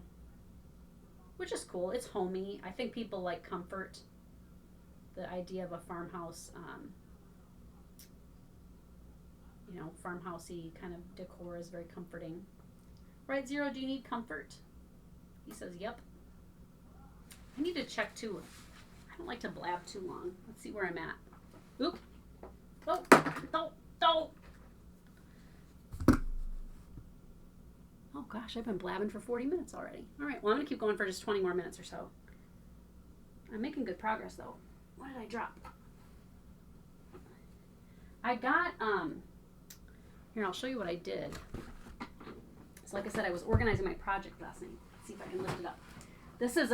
Speaker 1: which is cool. It's homey. I think people like comfort. The idea of a farmhouse, you know, farmhousey kind of decor is very comforting. Right, Zero, do you need comfort? He says, yep. I need to check too. I don't like to blab too long. Let's see where I'm at. Oop. Oh, don't. Oh gosh, I've been blabbing for 40 minutes already. All right, well, I'm going to keep going for just 20 more minutes or so. I'm making good progress, though. What did I drop? I got, here, I'll show you what I did. So like I said, I was organizing my project last night. Let's see if I can lift it up. This is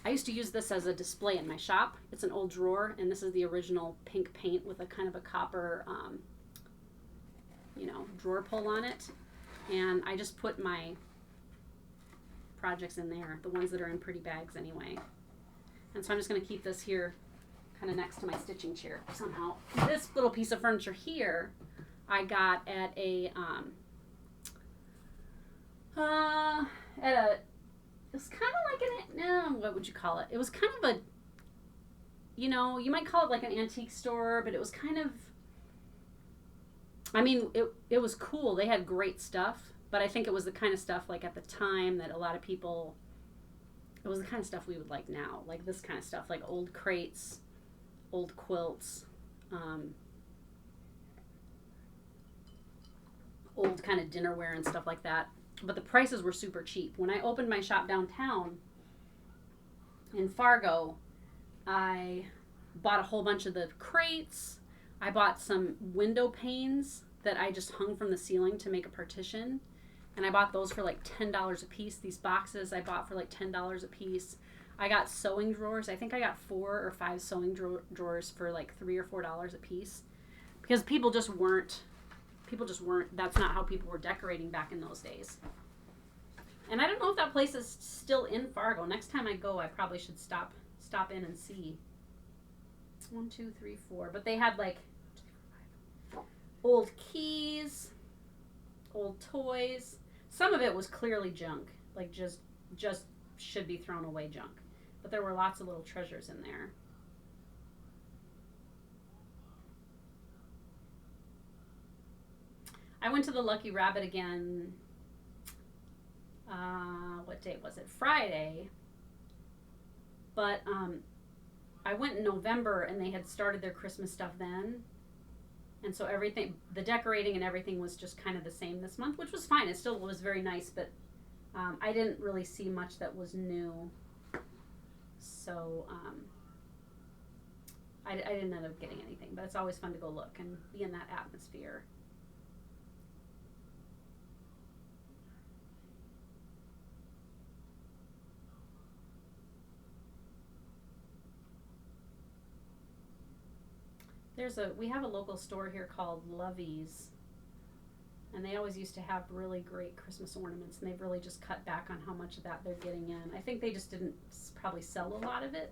Speaker 1: I used to use this as a display in my shop. It's an old drawer, and this is the original pink paint with a kind of a copper, you know, drawer pull on it. And I just put my projects in there, the ones that are in pretty bags anyway. And so I'm just going to keep this here kind of next to my stitching chair somehow. This little piece of furniture here I got at it was kind of like what would you call it? It was kind of a, you know, you might call it like an antique store, but it was kind of, I mean, it was cool. They had great stuff, but I think it was the kind of stuff like at the time that a lot of people, it was the kind of stuff we would like now, like this kind of stuff, like old crates, old quilts, old kind of dinnerware and stuff like that. But the prices were super cheap. When I opened my shop downtown in Fargo, I bought a whole bunch of the crates. I bought some window panes that I just hung from the ceiling to make a partition. And I bought those for like $10 a piece. These boxes I bought for like $10 a piece. I got sewing drawers. I think I got 4 or 5 sewing drawers for like $3 or $4 a piece. Because people just weren't, that's not how people were decorating back in those days. And I don't know if that place is still in Fargo. Next time I go, I probably should stop in and see. 1, 2, 3, 4. But they had like old keys, old toys. Some of it was clearly junk, like just should be thrown away junk. But there were lots of little treasures in there. I went to the Lucky Rabbit again. What day was it? Friday. But I went in November and they had started their Christmas stuff then. And so everything, the decorating and everything was just kind of the same this month, which was fine. It still was very nice, but I didn't really see much that was new. So I didn't end up getting anything, but it's always fun to go look and be in that atmosphere. We have a local store here called Lovey's, and they always used to have really great Christmas ornaments, and they've really just cut back on how much of that they're getting in. I think they just didn't probably sell a lot of it,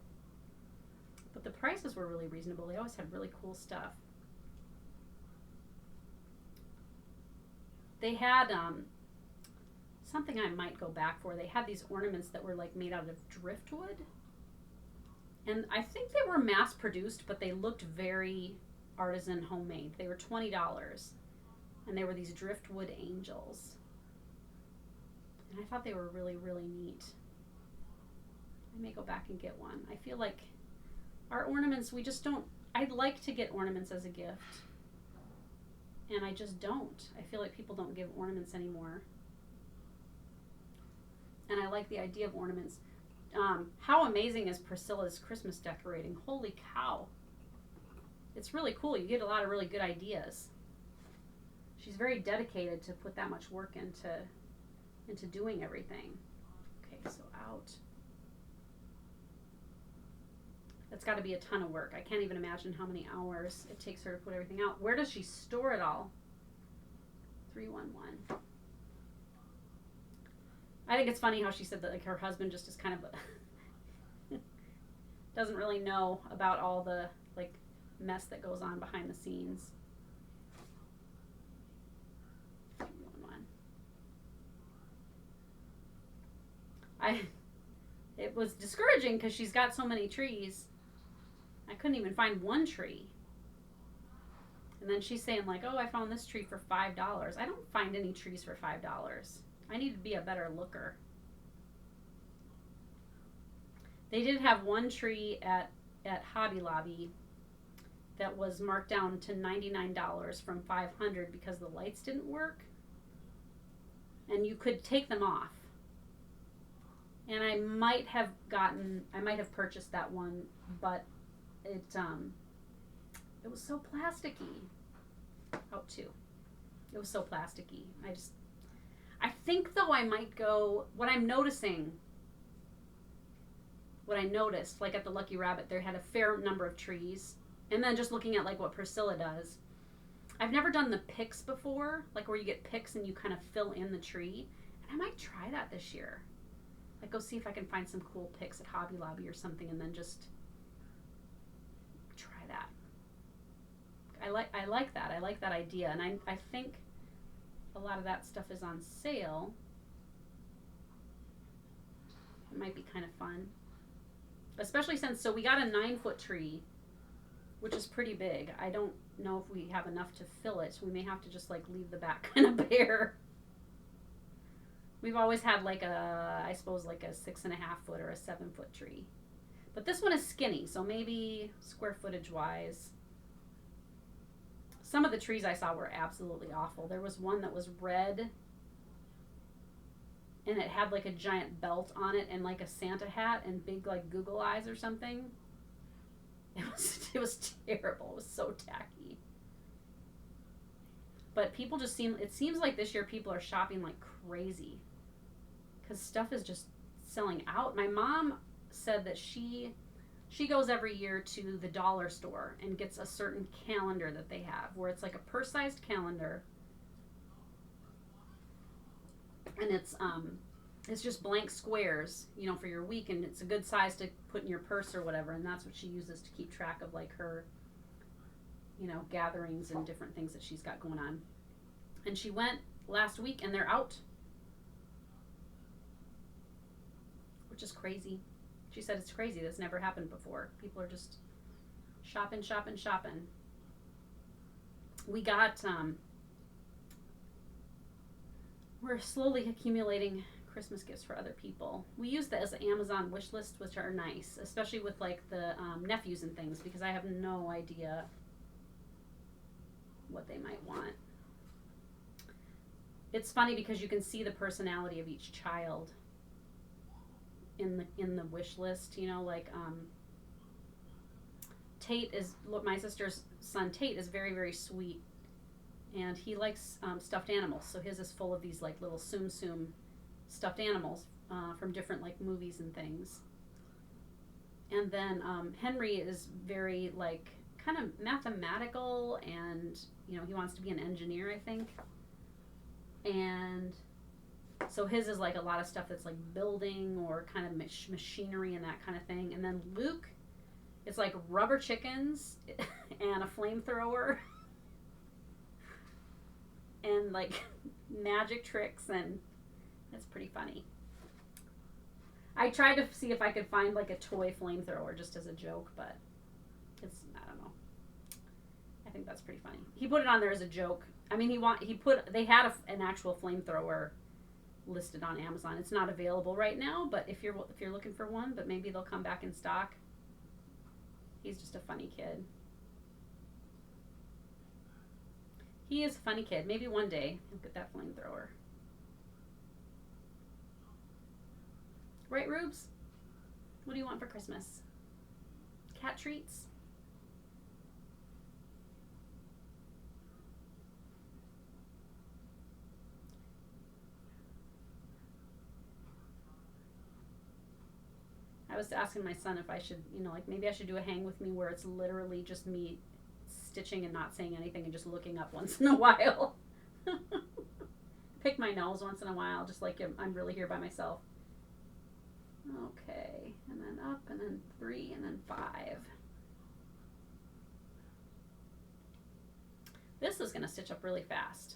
Speaker 1: but the prices were really reasonable. They always had really cool stuff. They had something I might go back for. They had these ornaments that were like made out of driftwood. And I think they were mass produced, but they looked very artisan homemade. They were $20. And they were these driftwood angels. And I thought they were really, really neat. I may go back and get one. I feel like our ornaments, we just don't, I'd like to get ornaments as a gift. And I just don't. I feel like people don't give ornaments anymore. And I like the idea of ornaments. How amazing is Priscilla's Christmas decorating? Holy cow. It's really cool. You get a lot of really good ideas. She's very dedicated to put that much work into doing everything. Okay, so out. That's got to be a ton of work. I can't even imagine how many hours it takes her to put everything out. Where does she store it all? 311. I think it's funny how she said that like her husband just is kind of doesn't really know about all the like mess that goes on behind the scenes. It was discouraging because she's got so many trees. I couldn't even find one tree. And then she's saying like, oh, I found this tree for $5. I don't find any trees for $5. I need to be a better looker. They did have one tree at Hobby Lobby that was marked down to $99 from $500 because the lights didn't work. And you could take them off. And I might have purchased that one, but it was so plasticky. Out too. It was so plasticky. I think though I might go, what I noticed, like at the Lucky Rabbit, they had a fair number of trees. And then just looking at like what Priscilla does, I've never done the picks before, like where you get picks and you kind of fill in the tree. And I might try that this year. Like go see if I can find some cool picks at Hobby Lobby or something and then just try that. I like that. I like that idea. And I think a lot of that stuff is on sale. It might be kind of fun. Especially since, so we got a 9-foot tree, which is pretty big. I don't know if we have enough to fill it. So we may have to just like leave the back kind of bare. We've always had like I suppose like a 6.5 foot or a 7-foot tree. But this one is skinny, so maybe square footage wise. Some of the trees I saw were absolutely awful. There was one that was red and it had like a giant belt on it and like a Santa hat and big like Google eyes or something. It was terrible. It was so tacky. But people just it seems like this year people are shopping like crazy because stuff is just selling out. My mom said that she goes every year to the dollar store and gets a certain calendar that they have where it's like a purse-sized calendar. And It's just blank squares, you know, for your week, and it's a good size to put in your purse or whatever, and that's what she uses to keep track of, like, her, you know, gatherings and different things that she's got going on. And she went last week, and they're out, which is crazy. She said it's crazy. That's never happened before. People are just shopping, shopping, shopping. We got, we're slowly accumulating Christmas gifts for other people. We use that as an Amazon wish list, which are nice, especially with like the nephews and things, because I have no idea what they might want. It's funny because you can see the personality of each child in the wish list. You know, like Tate is, my sister's son Tate is very, very sweet, and he likes stuffed animals. So his is full of these like little Tsum Tsum stuffed animals from different like movies and things. And then Henry is very like kind of mathematical, and you know, he wants to be an engineer, I think. And so his is like a lot of stuff that's like building or kind of machinery and that kind of thing. And then Luke, it's like rubber chickens and a flamethrower and like magic tricks, and it's pretty funny. I tried to see if I could find like a toy flamethrower just as a joke, but it's, I don't know. I think that's pretty funny. He put it on there as a joke. I mean, they had an actual flamethrower listed on Amazon. It's not available right now, but if you're looking for one, but maybe they'll come back in stock. He's just a funny kid. He is a funny kid. Maybe one day he'll get that flamethrower. Right, Rubes? What do you want for Christmas? Cat treats? I was asking my son if I should, you know, like maybe I should do a hang with me where it's literally just me stitching and not saying anything and just looking up once in a while. Pick my nose once in a while, just like I'm really here by myself. Okay, and then up, and then 3, and then 5. This is going to stitch up really fast.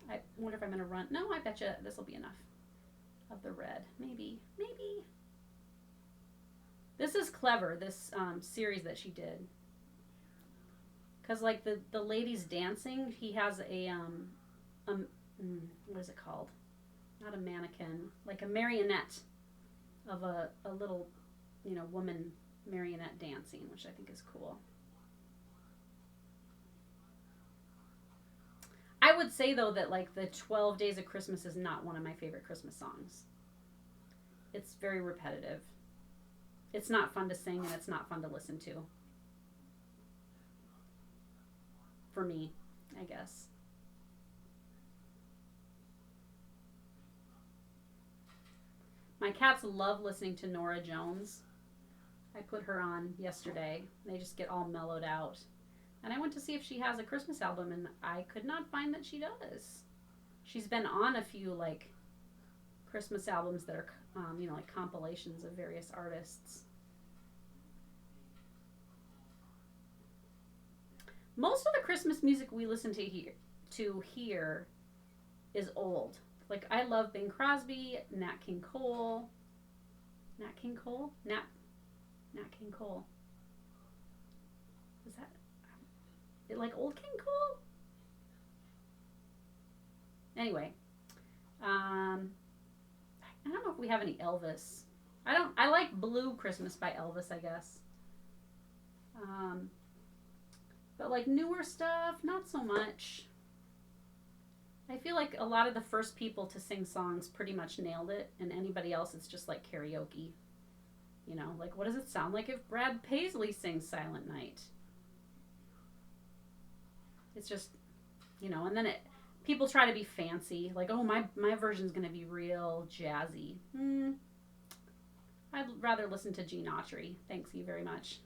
Speaker 1: I wonder if I'm going to run. No, I bet you this will be enough of the red. Maybe. This is clever, this series that she did. Because, like, the ladies dancing, he has a, what is it called? Not a mannequin. Like a marionette of a little, you know, woman marionette dancing, which I think is cool. I would say, though, that, like, the 12 Days of Christmas is not one of my favorite Christmas songs. It's very repetitive. It's not fun to sing, and it's not fun to listen to. For me, I guess. My cats love listening to Norah Jones. I put her on yesterday. They just get all mellowed out. And I went to see if she has a Christmas album, and I could not find that she does. She's been on a few, like, Christmas albums that are, you know, like compilations of various artists. Most of the Christmas music we listen to here is old. Like, I love Bing Crosby, Nat King Cole. Nat King Cole? Nat King Cole. Is that like old King Cole? Anyway, I don't know if we have any Elvis. I like Blue Christmas by Elvis, I guess. But like newer stuff, not so much. I feel like a lot of the first people to sing songs pretty much nailed it, and anybody else, it's just like karaoke. You know, like what does it sound like if Brad Paisley sings Silent Night? It's just, you know, and then people try to be fancy, like, oh, my version's going to be real jazzy. I'd rather listen to Gene Autry. Thanks you very much.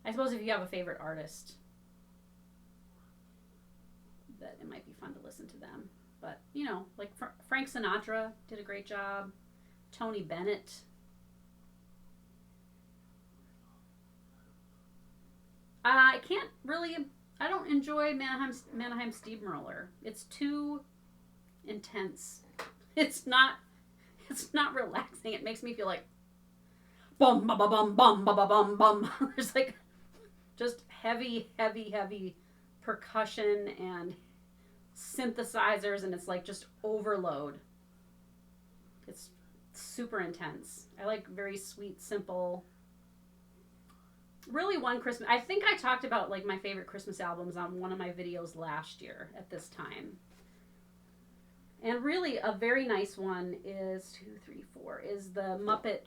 Speaker 1: I suppose if you have a favorite artist. that it might be fun to listen to them. But, you know, like Frank Sinatra did a great job. Tony Bennett. I can't really, I don't enjoy Mannheim Steamroller. It's too intense. It's not relaxing. It makes me feel like bum bum bum bum bum bum bum. There's like just heavy percussion and synthesizers, and it's like just overload. It's super intense. I like very sweet, simple. Really, one Christmas. I think I talked about like my favorite Christmas albums on one of my videos last year at this time. And really, a very nice one is 2, 3, 4 is the Muppet.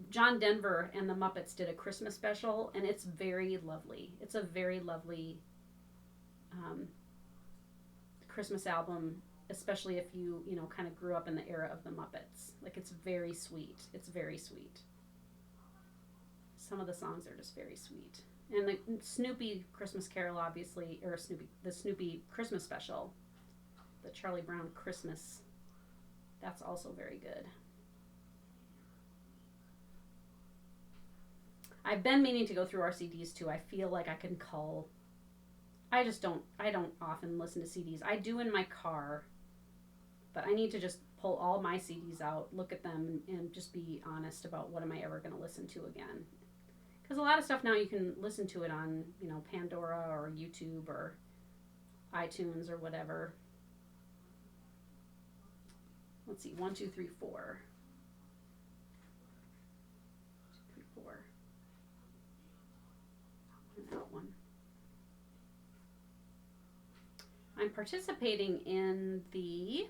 Speaker 1: John Denver and the Muppets did a Christmas special, and it's very lovely. It's a very lovely Christmas album, especially if you kind of grew up in the era of the Muppets. Like, it's very sweet. It's very sweet. Some of the songs are just very sweet. And the Snoopy Christmas Carol, obviously, or the Snoopy Christmas special, the Charlie Brown Christmas, that's also very good. I've been meaning to go through our CDs too. I feel like I can cull. I don't often listen to CDs. I do in my car, but I need to just pull all my CDs out, look at them, and just be honest about what am I ever going to listen to again. Because a lot of stuff now you can listen to it on, Pandora or YouTube or iTunes or whatever. Let's see, 1, 2, 3, 4. 1, 2, 3, 4. And out one. I'm participating in the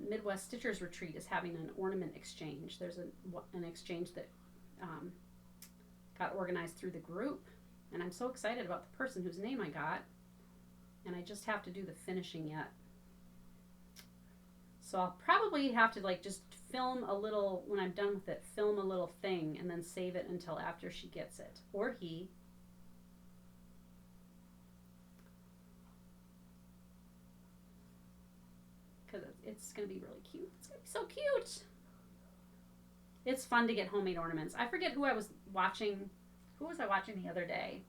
Speaker 1: Midwest Stitchers Retreat is having an ornament exchange. There's an exchange that got organized through the group, and I'm so excited about the person whose name I got, and I just have to do the finishing yet. So I'll probably have to just film a little, when I'm done with it, film a little thing and then save it until after she gets it, or he. Because it's going to be really cute. It's going to be so cute. It's fun to get homemade ornaments. I forget who I was watching. Who was I watching the other day?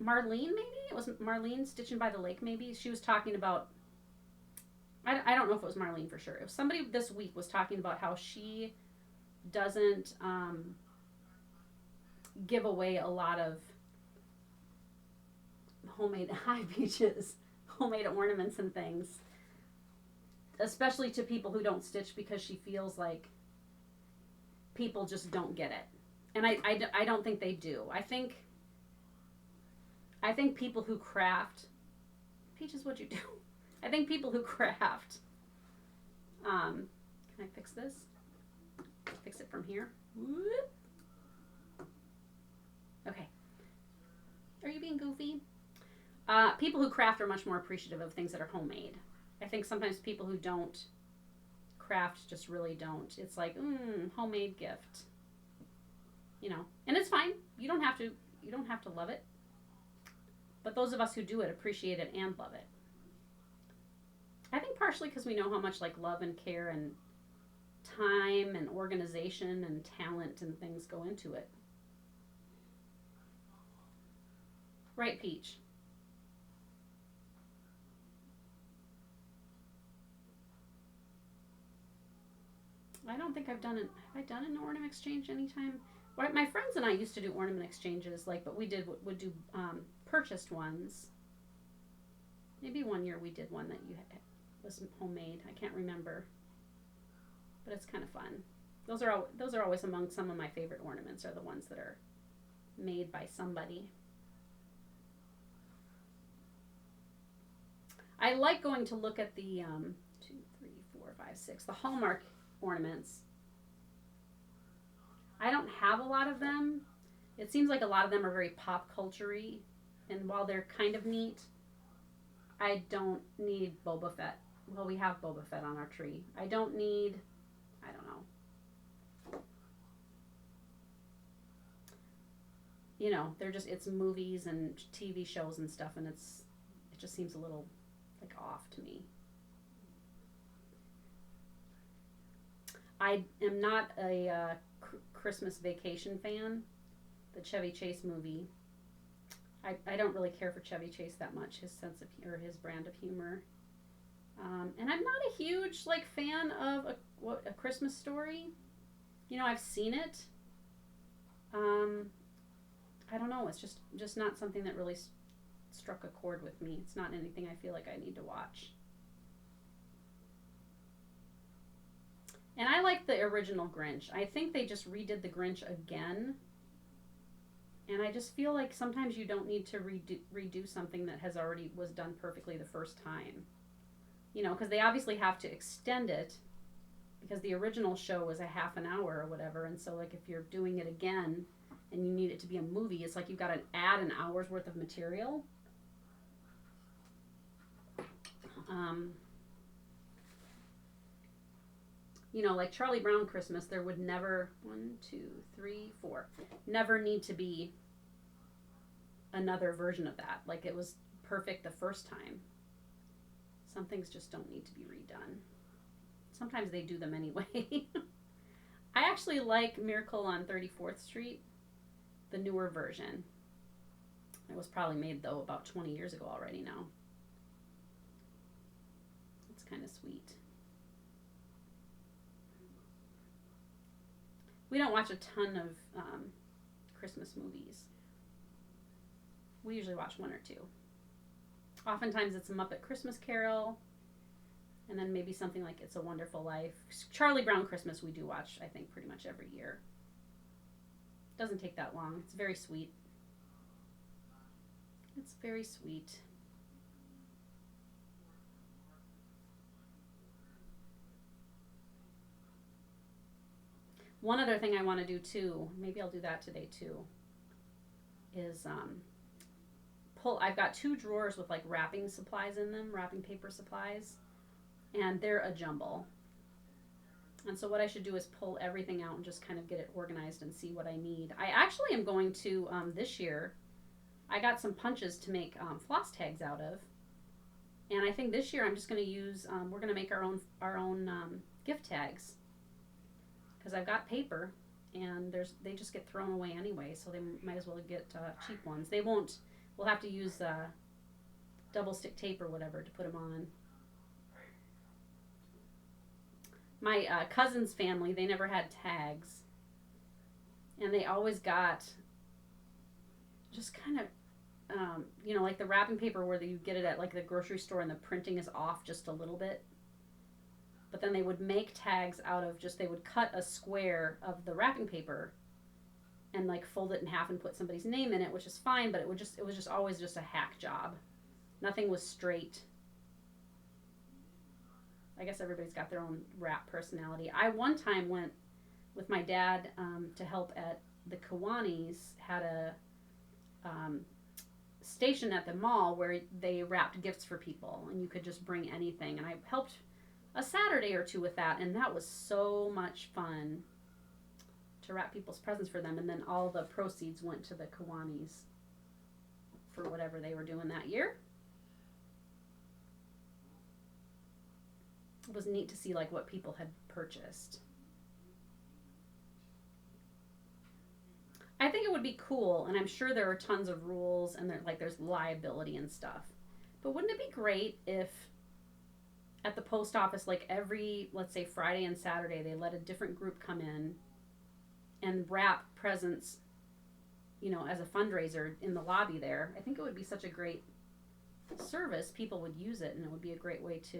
Speaker 1: Marlene, maybe? It was Marlene Stitching by the Lake, maybe. She was talking about, I don't know if it was Marlene for sure. It was somebody this week was talking about how she doesn't give away a lot of homemade high beaches, homemade ornaments and things, especially to people who don't stitch, because she feels like people just don't get it. And I don't think they do. I think people who craft, Peaches, what'd you do? I think people who craft, can I fix this? Fix it from here. Whoop. Okay. Are you being goofy? People who craft are much more appreciative of things that are homemade. I think sometimes people who don't craft just really don't. It's like, homemade gift. And it's fine. You don't have to love it. But those of us who do it appreciate it and love it. I think partially because we know how much love and care and time and organization and talent and things go into it. Right, Peach? I don't think I've done it. Have I done an ornament exchange anytime? Well, my friends and I used to do ornament exchanges, but we would do purchased ones. Maybe one year we did one that was homemade. I can't remember, but it's kind of fun. Those are always among some of my favorite ornaments. Are the ones that are made by somebody. I like going to look at the 2, 3, 4, 5, 6, the Hallmark ornaments. I don't have a lot of them. It seems like a lot of them are very pop culture-y, and while they're kind of neat, I don't need Boba Fett. Well, we have Boba Fett on our tree. I don't know. you know, they're just, it's movies and TV shows and stuff, and it just seems a little like off to me. I am not a Christmas Vacation fan. The Chevy Chase movie. I don't really care for Chevy Chase that much. His sense of, or his brand of humor. And I'm not a huge like fan of a Christmas Story. You know, I've seen it. I don't know. It's just not something that really struck a chord with me. It's not anything I feel like I need to watch. And I like the original Grinch. I think they just redid the Grinch again. And I just feel like sometimes you don't need to redo something that has already was done perfectly the first time. You know, because they obviously have to extend it because the original show was a half an hour or whatever. And so like if you're doing it again and you need it to be a movie, it's like you've got to add an hour's worth of material. You know, like Charlie Brown Christmas, there would never, 1, 2, 3, 4, never need to be another version of that. Like it was perfect the first time. Some things just don't need to be redone. Sometimes they do them anyway. I actually like Miracle on 34th Street, the newer version. It was probably made, though, about 20 years ago already now. It's kind of sweet. We don't watch a ton of Christmas movies. We usually watch one or two. Oftentimes it's a Muppet Christmas Carol, and then maybe something like It's a Wonderful Life. Charlie Brown Christmas we do watch, I think, pretty much every year. Doesn't take that long. It's very sweet. It's very sweet. One other thing I want to do too, maybe I'll do that today too, is I've got 2 drawers with like wrapping supplies in them, wrapping paper supplies, and they're a jumble. And so what I should do is pull everything out and just kind of get it organized and see what I need. I actually am going to, this year, I got some punches to make floss tags out of. And I think this year I'm just going to use, we're going to make our own gift tags. Because I've got paper, and they just get thrown away anyway, so they might as well get cheap ones. They won't, we'll have to use double stick tape or whatever to put them on. My cousin's family, they never had tags, and they always got just kind of, you know, like the wrapping paper where you get it at like the grocery store and the printing is off just a little bit. But then they would make tags out of they would cut a square of the wrapping paper and like fold it in half and put somebody's name in it, which is fine, but it was just always just a hack job. Nothing was straight. I guess everybody's got their own wrap personality. I one time went with my dad to help at the Kiwanis, had a station at the mall where they wrapped gifts for people, and you could just bring anything. And I helped a Saturday or two with that, and that was so much fun to wrap people's presents for them. And then all the proceeds went to the Kiwanis for whatever they were doing that year. It was neat to see like what people had purchased. I think it would be cool, and I'm sure there are tons of rules and there's liability and stuff. But wouldn't it be great if at the post office, like every, let's say Friday and Saturday, they let a different group come in and wrap presents, you know, as a fundraiser in the lobby there? I think it would be such a great service. People would use it, and it would be a great way to,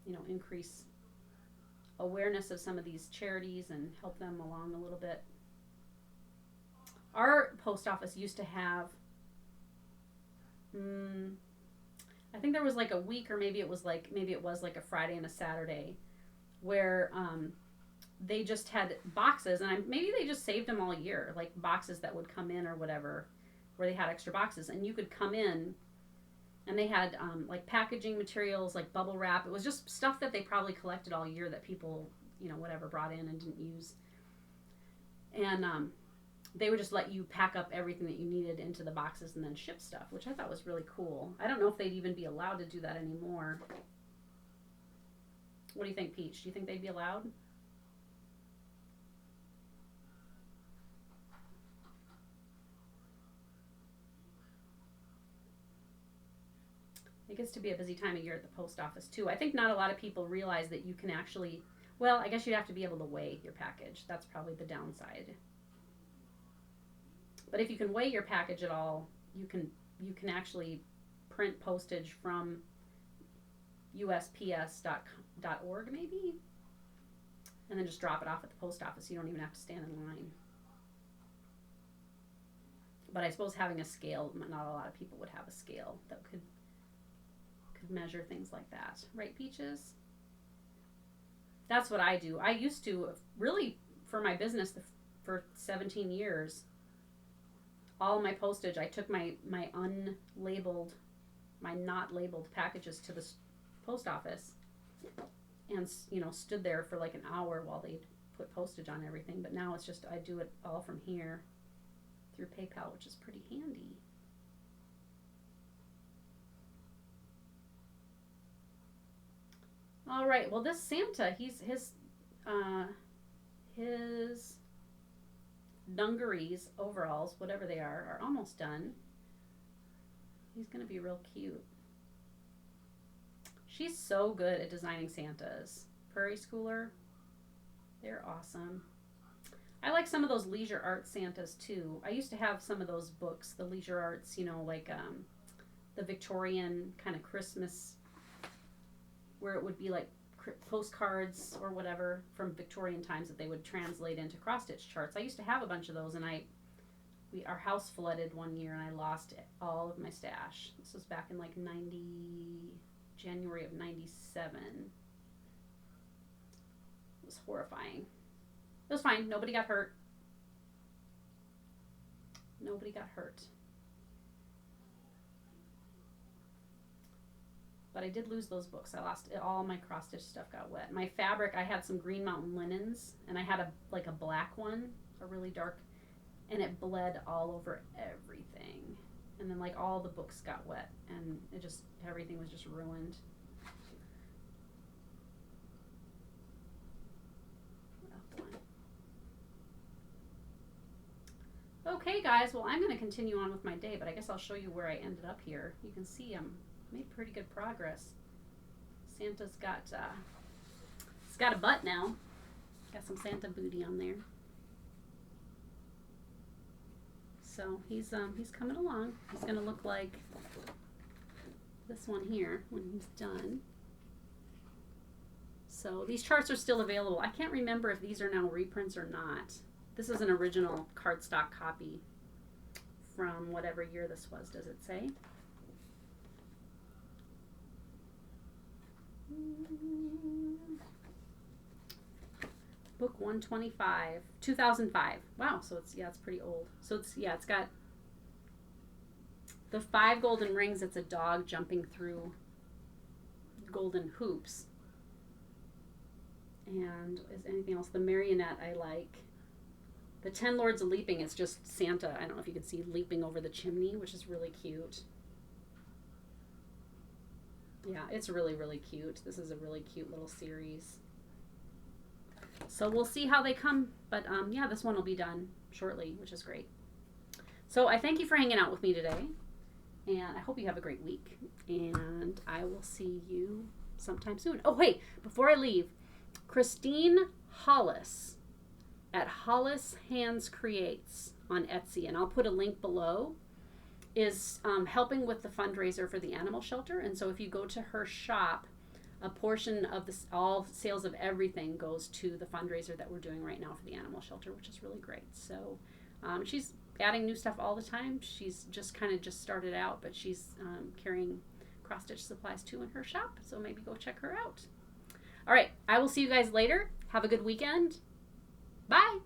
Speaker 1: you know, increase awareness of some of these charities and help them along a little bit. Our post office used to have, I think there was like a week, or maybe it was like a Friday and a Saturday, where they just had boxes, and maybe they just saved them all year, like boxes that would come in or whatever, where they had extra boxes, and you could come in, and they had like packaging materials, like bubble wrap. It was just stuff that they probably collected all year that people, you know, whatever, brought in and didn't use. And they would just let you pack up everything that you needed into the boxes and then ship stuff, which I thought was really cool. I don't know if they'd even be allowed to do that anymore. What do you think, Peach? Do you think they'd be allowed? It gets to be a busy time of year at the post office too. I think not a lot of people realize that you can actually, well, I guess you'd have to be able to weigh your package. That's probably the downside. But if you can weigh your package at all, you can actually print postage from USPS.org maybe, and then just drop it off at the post office. You don't even have to stand in line. But I suppose having a scale, not a lot of people would have a scale that could measure things like that. Right, Peaches? That's what I do. I used to, really, for my business for 17 years, all my postage, I took my unlabeled, my not labeled packages to the post office and, you know, stood there for like an hour while they put postage on everything. But now it's just, I do it all from here through PayPal, which is pretty handy. All right, well, this Santa, his dungarees, overalls, whatever they are almost done. He's going to be real cute. She's so good at designing Santas. Prairie Schooler, they're awesome. I like some of those leisure art Santas too. I used to have some of those books, the leisure arts, you know, like the Victorian kind of Christmas, where it would be like postcards or whatever from Victorian times that they would translate into cross-stitch charts. I used to have a bunch of those, and our house flooded one year and I lost all of my stash. This was back in like January of 97. It was horrifying. It was fine. Nobody got hurt. Nobody got hurt. But I did lose those books. I lost it. All my cross-stitch stuff got wet. My fabric, I had some Green Mountain linens, and I had a black one, a really dark, and it bled all over everything. And then like all the books got wet, and everything was just ruined. Okay, guys. Well, I'm going to continue on with my day, but I guess I'll show you where I ended up here. You can see made pretty good progress. Santa's got it's got a butt now. Got some Santa booty on there. So he's coming along. He's gonna look like this one here when he's done. So these charts are still available. I can't remember if these are now reprints or not. This is an original cardstock copy from whatever year this was. Does it say? Book 125, 2005. Wow, so it's pretty old. So it's got the 5 golden rings. It's a dog jumping through golden hoops. And is anything else? The marionette I like. The 10 Lords of Leaping, it's just Santa, I don't know if you can see, leaping over the chimney, which is really cute. Yeah, it's really, really cute. This is a really cute little series. So we'll see how they come. But yeah, this one will be done shortly, which is great. So I thank you for hanging out with me today. And I hope you have a great week. And I will see you sometime soon. Oh, hey, before I leave, Christine Hollis at Hollis Hands Creates on Etsy, and I'll put a link below, is helping with the fundraiser for the animal shelter. And so if you go to her shop, a portion of all sales of everything goes to the fundraiser that we're doing right now for the animal shelter, which is really great. So she's adding new stuff all the time. She's just started out, but she's carrying cross-stitch supplies too in her shop. So maybe go check her out. All right, I will see you guys later. Have a good weekend. Bye.